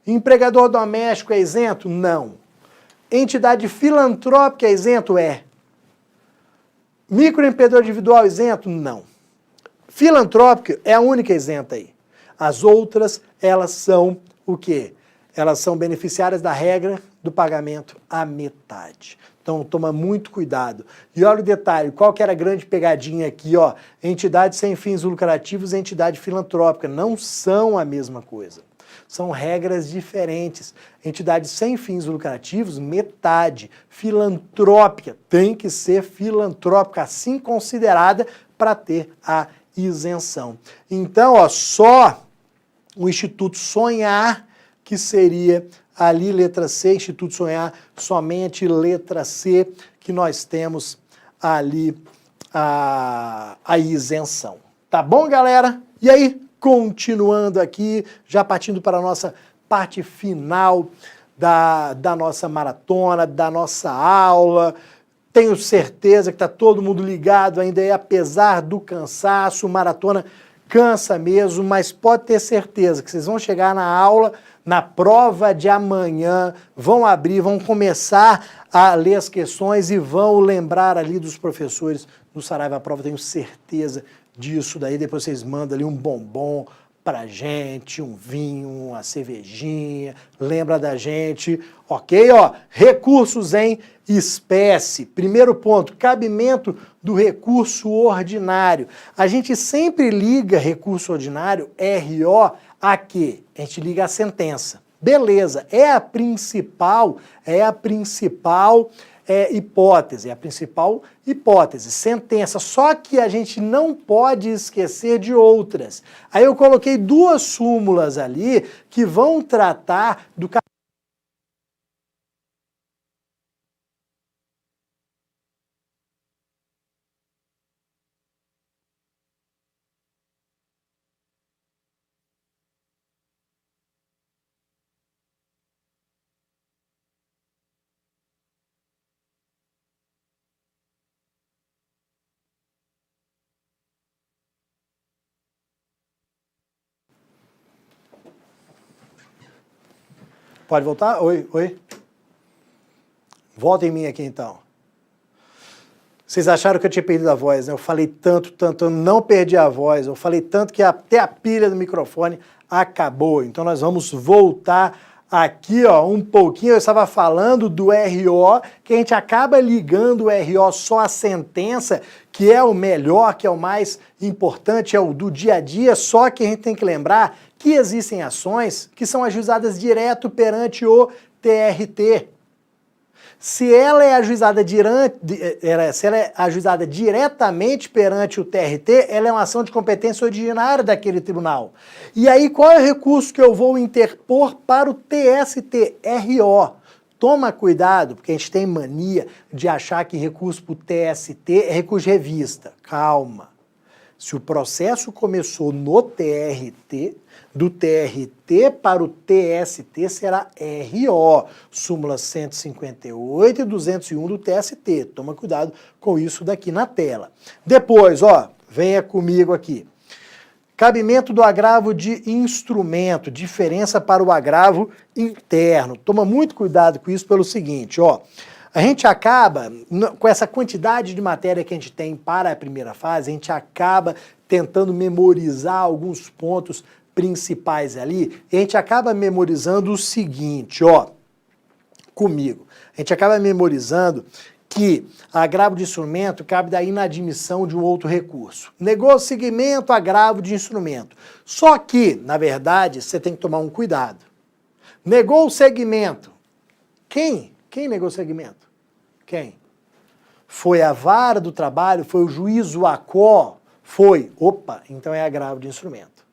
Empregador doméstico é isento? Não. Entidade filantrópica é isento? É. Microempreendedor individual isento? Não. Filantrópica é a única isenta aí. As outras, elas são o quê? elas são beneficiárias da regra do pagamento à metade. Então, toma muito cuidado. E olha o detalhe, qual que era a grande pegadinha aqui, ó? Entidade sem fins lucrativos e entidade filantrópica não são a mesma coisa. São regras diferentes. Entidade sem fins lucrativos, metade. Filantrópica, tem que ser filantrópica, assim considerada para ter a isenção. Então, ó, só o Instituto Sonhar, que seria ali letra C, Instituto Sonhar, somente letra C, que nós temos ali a isenção. Tá bom, galera? E aí, continuando aqui, já partindo para a nossa parte final da nossa maratona, da nossa aula. Tenho certeza que está todo mundo ligado ainda aí, apesar do cansaço, maratona cansa mesmo, mas pode ter certeza que vocês vão chegar na aula, na prova de amanhã, vão abrir, vão começar a ler as questões e vão lembrar ali dos professores do Saraiva Prova, tenho certeza disso. Daí depois vocês mandam ali um bombom pra gente, um vinho, uma cervejinha, lembra da gente, ok? Ó, recursos em espécie. Primeiro ponto, cabimento do recurso ordinário. A gente sempre liga recurso ordinário, RO, a quê? A gente liga a sentença. Beleza, é a principal hipótese, sentença, só que a gente não pode esquecer de outras. Aí eu coloquei duas súmulas ali que vão tratar do... Pode voltar? Oi, oi. Volta em mim aqui então. Vocês acharam que eu tinha perdido a voz, né? Eu falei tanto, eu não perdi a voz. Eu falei tanto que até a pilha do microfone acabou. Então nós vamos voltar aqui, ó, um pouquinho. Eu estava falando do RO, que a gente acaba ligando o RO só à sentença, que é o melhor, que é o mais importante, é o do dia a dia, só que a gente tem que lembrar que existem ações que são ajuizadas direto perante o TRT. Se ela é ajuizada diretamente perante o TRT, ela é uma ação de competência ordinária daquele tribunal. E aí, qual é o recurso que eu vou interpor para o TST? RO. Toma cuidado, porque a gente tem mania de achar que recurso para o TST é recurso de revista. Calma. Se o processo começou no TRT, do TRT para o TST será RO, súmula 158 e 201 do TST. Toma cuidado com isso daqui na tela. Depois, ó, venha comigo aqui. Cabimento do agravo de instrumento, diferença para o agravo interno. Toma muito cuidado com isso pelo seguinte, ó. A gente acaba, com essa quantidade de matéria que a gente tem para a primeira fase, a gente acaba tentando memorizar alguns pontos principais ali, e a gente acaba memorizando o seguinte, ó, comigo. A gente acaba memorizando que agravo de instrumento cabe da inadmissão de um outro recurso. Negou seguimento, agravo de instrumento. Só que, na verdade, você tem que tomar um cuidado. Negou o segmento. Quem negou o segmento? Quem? Foi a vara do trabalho? Foi o juízo ACO? Foi. Opa, então é agravo de instrumento.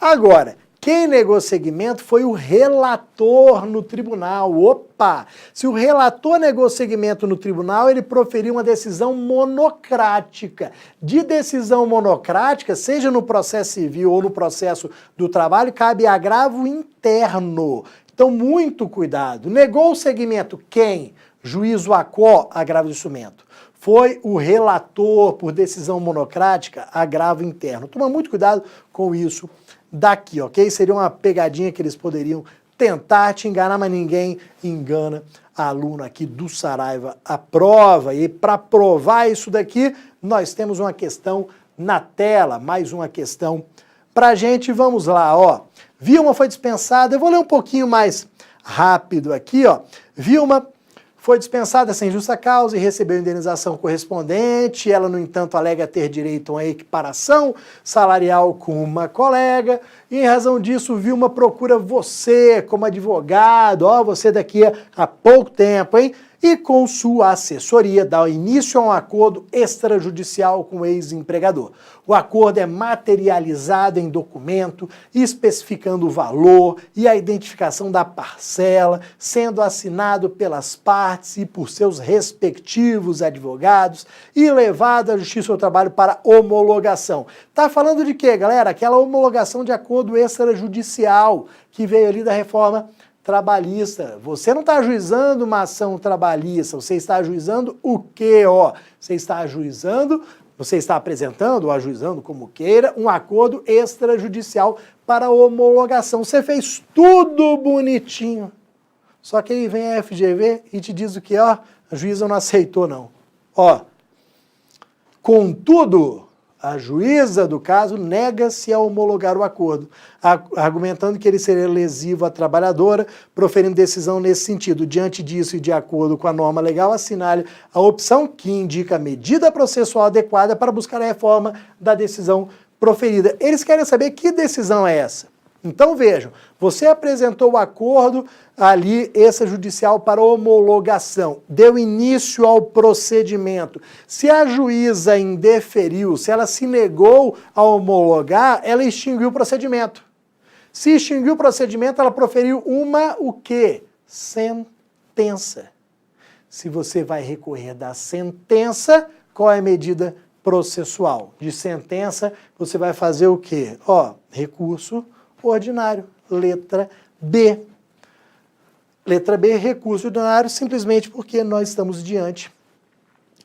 Agora, quem negou segmento foi o relator no tribunal. Opa! Se o relator negou segmento no tribunal, ele proferiu uma decisão monocrática. De decisão monocrática, seja no processo civil ou no processo do trabalho, cabe agravo interno. Então, muito cuidado. Negou o segmento quem? Juízo ACO, agravo de instrumento. Foi o relator, por decisão monocrática, agravo interno. Toma muito cuidado com isso daqui, ok? Seria uma pegadinha que eles poderiam tentar te enganar, mas ninguém engana aluno aqui do Saraiva à prova. E para provar isso daqui, nós temos uma questão na tela, mais uma questão pra gente, vamos lá, ó. Vilma foi dispensada, eu vou ler um pouquinho mais rápido aqui, ó. Vilma foi dispensada sem justa causa e recebeu indenização correspondente. Ela, no entanto, alega ter direito a uma equiparação salarial com uma colega. E, em razão disso, Vilma procura você como advogado, ó, você daqui a pouco tempo, hein? E com sua assessoria dá início a um acordo extrajudicial com o ex-empregador. O acordo é materializado em documento, especificando o valor e a identificação da parcela, sendo assinado pelas partes e por seus respectivos advogados e levado à Justiça do Trabalho para homologação. Tá falando de quê, galera? Aquela homologação de acordo extrajudicial que veio ali da reforma trabalhista. Você não está ajuizando uma ação trabalhista, você está ajuizando o quê, ó? Você está apresentando ou ajuizando, como queira, um acordo extrajudicial para homologação. Você fez tudo bonitinho. Só que aí vem a FGV e te diz o que, ó, a juíza não aceitou não. Ó, contudo, a juíza do caso nega-se a homologar o acordo, argumentando que ele seria lesivo à trabalhadora, proferindo decisão nesse sentido. Diante disso e de acordo com a norma legal, assinale a opção que indica a medida processual adequada para buscar a reforma da decisão proferida. Eles querem saber que decisão é essa. Então vejam, você apresentou o acordo ali extrajudicial para homologação, deu início ao procedimento. Se a juíza indeferiu, se ela se negou a homologar, ela extinguiu o procedimento. Se extinguiu o procedimento, ela proferiu uma o quê? Sentença. Se você vai recorrer da sentença, qual é a medida processual? De sentença, você vai fazer o quê? Ó, recurso ordinário, letra B. Letra B, recurso ordinário, simplesmente porque nós estamos diante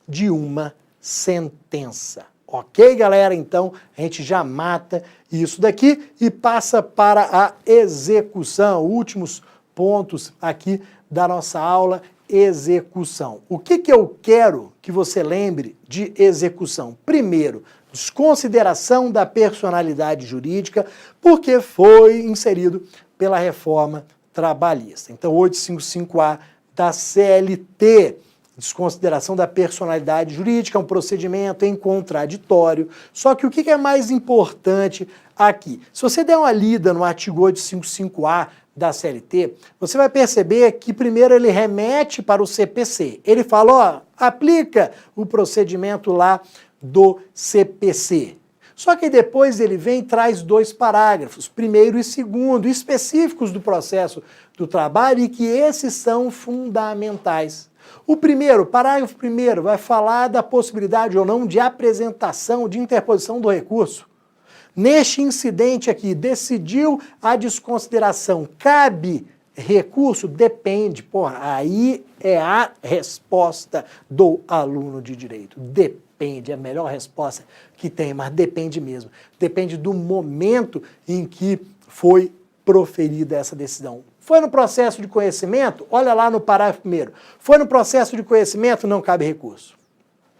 de uma sentença. Ok, galera? Então, a gente já mata isso daqui e passa para a execução. Últimos pontos aqui da nossa aula, execução. O que eu quero que você lembre de execução? Primeiro, desconsideração da personalidade jurídica, porque foi inserido pela reforma trabalhista. Então, 855A da CLT, desconsideração da personalidade jurídica, é um procedimento em contraditório. Só que o que é mais importante aqui? Se você der uma lida no artigo 855A da CLT, você vai perceber que primeiro ele remete para o CPC. Ele fala, ó, aplica o procedimento lá do CPC. Só que depois ele vem e traz dois parágrafos, primeiro e segundo, específicos do processo do trabalho e que esses são fundamentais. O primeiro, parágrafo primeiro, vai falar da possibilidade ou não de apresentação, de interposição do recurso. Neste incidente aqui, decidiu a desconsideração. Cabe recurso? Depende. Porra, aí é a resposta do aluno de direito. Depende, é a melhor resposta que tem, mas depende mesmo. Depende do momento em que foi proferida essa decisão. Foi no processo de conhecimento? Olha lá no parágrafo primeiro. Foi no processo de conhecimento? Não cabe recurso,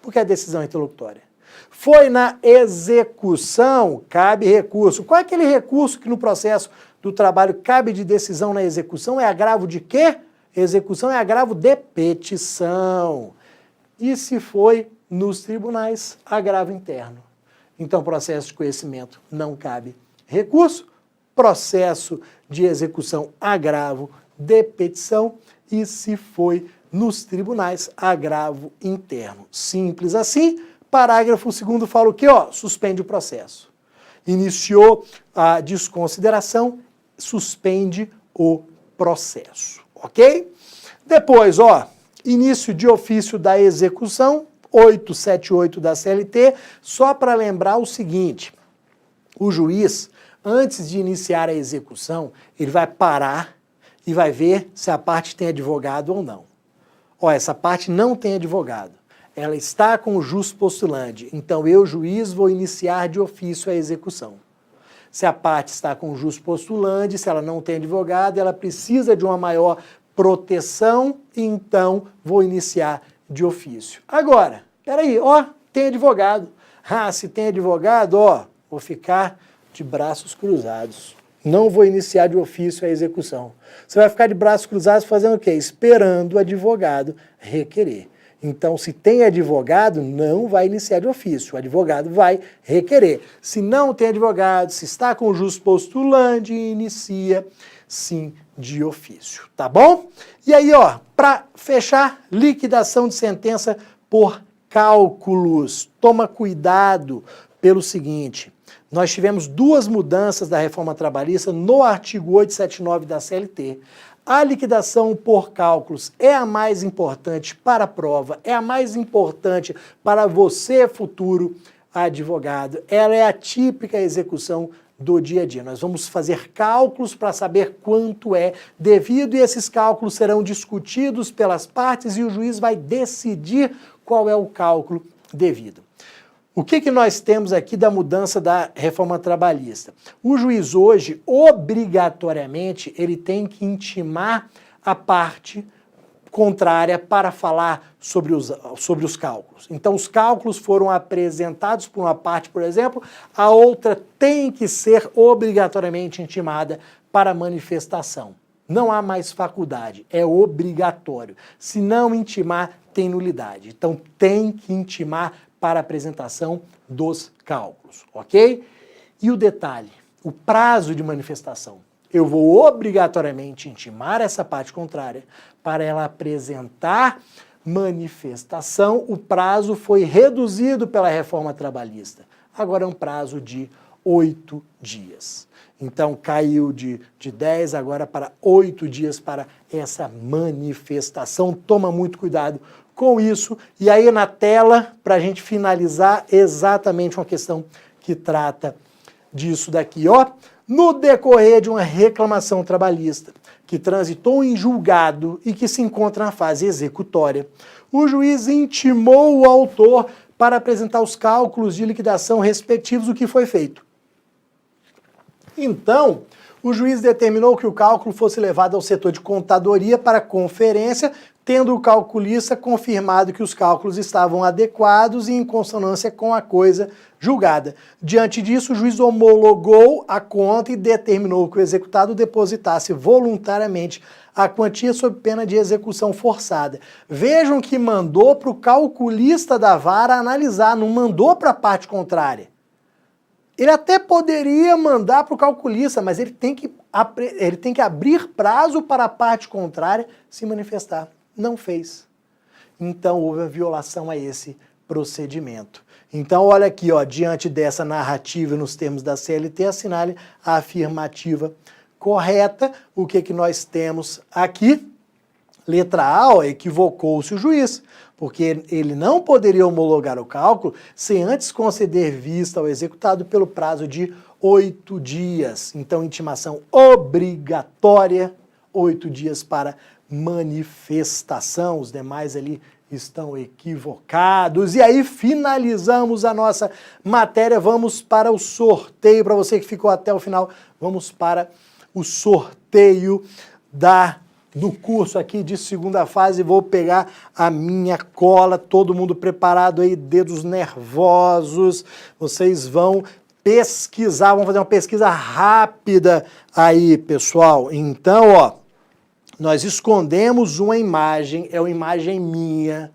porque a decisão é interlocutória. Foi na execução? Cabe recurso. Qual é aquele recurso que no processo do trabalho cabe de decisão na execução? É agravo de quê? Execução é agravo de petição. E se foi nos tribunais, agravo interno. Então, processo de conhecimento não cabe recurso, processo de execução, agravo de petição, e se foi nos tribunais, agravo interno. Simples assim. Parágrafo 2º fala o quê? Ó, suspende o processo. Iniciou a desconsideração, suspende o processo, ok? Depois, ó, início de ofício da execução, 878 da CLT, só para lembrar o seguinte, o juiz, antes de iniciar a execução, ele vai parar e vai ver se a parte tem advogado ou não. Ó, essa parte não tem advogado. Ela está com o jus postulante, então eu, juiz, vou iniciar de ofício a execução. Se a parte está com o jus postulante, se ela não tem advogado, ela precisa de uma maior proteção, então vou iniciar de ofício. Agora, peraí, ó, tem advogado. Ah, se tem advogado, ó, vou ficar de braços cruzados. Não vou iniciar de ofício a execução. Você vai ficar de braços cruzados fazendo o quê? Esperando o advogado requerer. Então, se tem advogado, não vai iniciar de ofício. O advogado vai requerer. Se não tem advogado, se está com o jus postulante, inicia sim de ofício. Tá bom? E aí, ó, para fechar, liquidação de sentença por cálculos. Toma cuidado pelo seguinte. Nós tivemos duas mudanças da reforma trabalhista no artigo 879 da CLT. A liquidação por cálculos é a mais importante para a prova, é a mais importante para você, futuro advogado. Ela é a típica execução do dia a dia. Nós vamos fazer cálculos para saber quanto é devido e esses cálculos serão discutidos pelas partes e o juiz vai decidir qual é o cálculo devido. O que nós temos aqui da mudança da reforma trabalhista? O juiz hoje, obrigatoriamente, ele tem que intimar a parte contrária para falar sobre os cálculos. Então, os cálculos foram apresentados por uma parte, por exemplo, a outra tem que ser obrigatoriamente intimada para manifestação. Não há mais faculdade, é obrigatório. Se não intimar, tem nulidade. Então, tem que intimar para a apresentação dos cálculos, ok? E o detalhe, o prazo de manifestação. Eu vou obrigatoriamente intimar essa parte contrária para ela apresentar manifestação. O prazo foi reduzido pela reforma trabalhista. Agora é um prazo de 8 dias. Então caiu de 10 agora para 8 dias para essa manifestação. Toma muito cuidado com isso. E aí na tela, para a gente finalizar, exatamente uma questão que trata disso daqui, ó. No decorrer de uma reclamação trabalhista que transitou em julgado e que se encontra na fase executória, o juiz intimou o autor para apresentar os cálculos de liquidação respectivos do que foi feito. Então, o juiz determinou que o cálculo fosse levado ao setor de contadoria para conferência, tendo o calculista confirmado que os cálculos estavam adequados e em consonância com a coisa julgada. Diante disso, o juiz homologou a conta e determinou que o executado depositasse voluntariamente a quantia sob pena de execução forçada. Vejam que mandou para o calculista da vara analisar, não mandou para a parte contrária. Ele até poderia mandar para o calculista, mas ele tem que abrir prazo para a parte contrária se manifestar. Não fez. Então houve a violação a esse procedimento. Então olha aqui, ó, diante dessa narrativa e nos termos da CLT, assinale a afirmativa correta. O que nós temos aqui? Letra A, ó, equivocou-se o juiz, porque ele não poderia homologar o cálculo sem antes conceder vista ao executado pelo prazo de 8 dias. Então, intimação obrigatória, 8 dias para manifestação. Os demais ali estão equivocados. E aí, finalizamos a nossa matéria. Vamos para o sorteio. Para você que ficou até o final, vamos para o sorteio do curso aqui de segunda fase. Vou pegar a minha cola, todo mundo preparado aí, dedos nervosos. Vocês vão pesquisar, vamos fazer uma pesquisa rápida aí, pessoal. Então, ó, nós escondemos uma imagem, é uma imagem minha,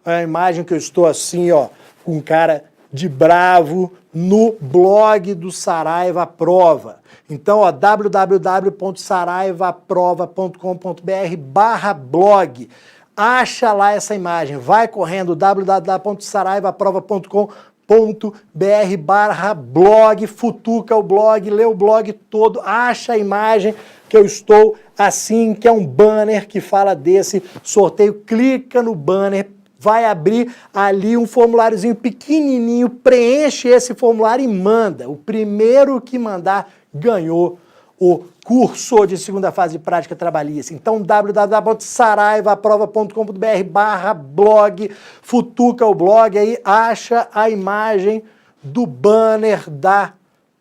é uma imagem que eu estou assim, ó, com cara de bravo no blog do Saraiva Prova. Então, ó, www.saraivaprova.com.br/blog. Acha lá essa imagem. Vai correndo, www.saraivaprova.com.br/blog. Futuca o blog, lê o blog todo. Acha a imagem que eu estou assim, que é um banner que fala desse sorteio. Clica no banner. Vai abrir ali um formuláriozinho pequenininho, preenche esse formulário e manda. O primeiro que mandar ganhou o curso de segunda fase de prática trabalhista. Então, www.saraivaprova.com.br/blog, futuca o blog aí, acha a imagem do banner da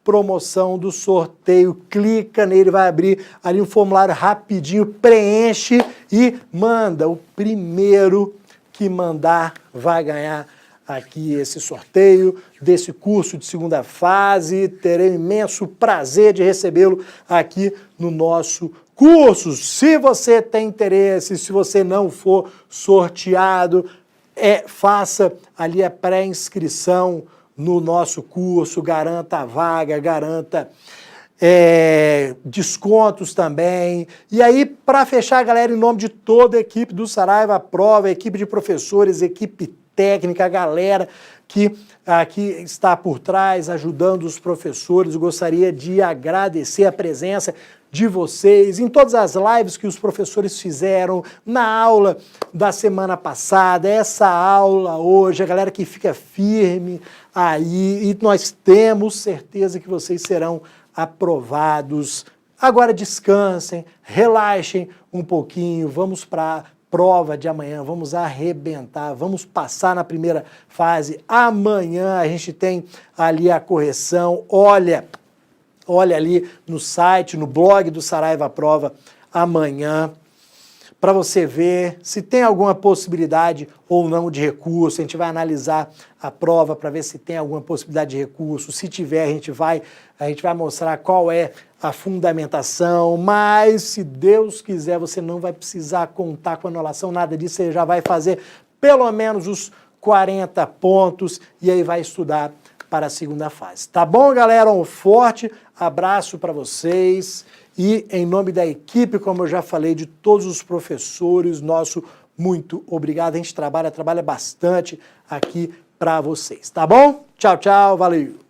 promoção do sorteio, clica nele, vai abrir ali um formulário rapidinho, preenche e manda. O primeiro que mandar vai ganhar aqui esse sorteio desse curso de segunda fase. Terei um imenso prazer de recebê-lo aqui no nosso curso. Se você tem interesse, se você não for sorteado, faça ali a pré-inscrição no nosso curso, garanta a vaga, garanta descontos também. E aí, para fechar, galera, em nome de toda a equipe do Saraiva Prova, equipe de professores, equipe técnica, a galera que aqui está por trás ajudando os professores, eu gostaria de agradecer a presença de vocês em todas as lives que os professores fizeram, na aula da semana passada, essa aula hoje, a galera que fica firme aí, e nós temos certeza que vocês serão aprovados. Agora descansem, relaxem um pouquinho, vamos para a prova de amanhã, vamos arrebentar, vamos passar na primeira fase. Amanhã a gente tem ali a correção, olha ali no site, no blog do Saraiva Prova amanhã, para você ver se tem alguma possibilidade ou não de recurso. A gente vai analisar a prova para ver se tem alguma possibilidade de recurso. Se tiver, a gente vai mostrar qual é a fundamentação, mas se Deus quiser, você não vai precisar contar com anulação, nada disso, você já vai fazer pelo menos os 40 pontos e aí vai estudar para a segunda fase. Tá bom, galera? Um forte abraço para vocês e em nome da equipe, como eu já falei, de todos os professores, nosso muito obrigado. A gente trabalha bastante aqui para vocês, tá bom? Tchau, tchau, valeu!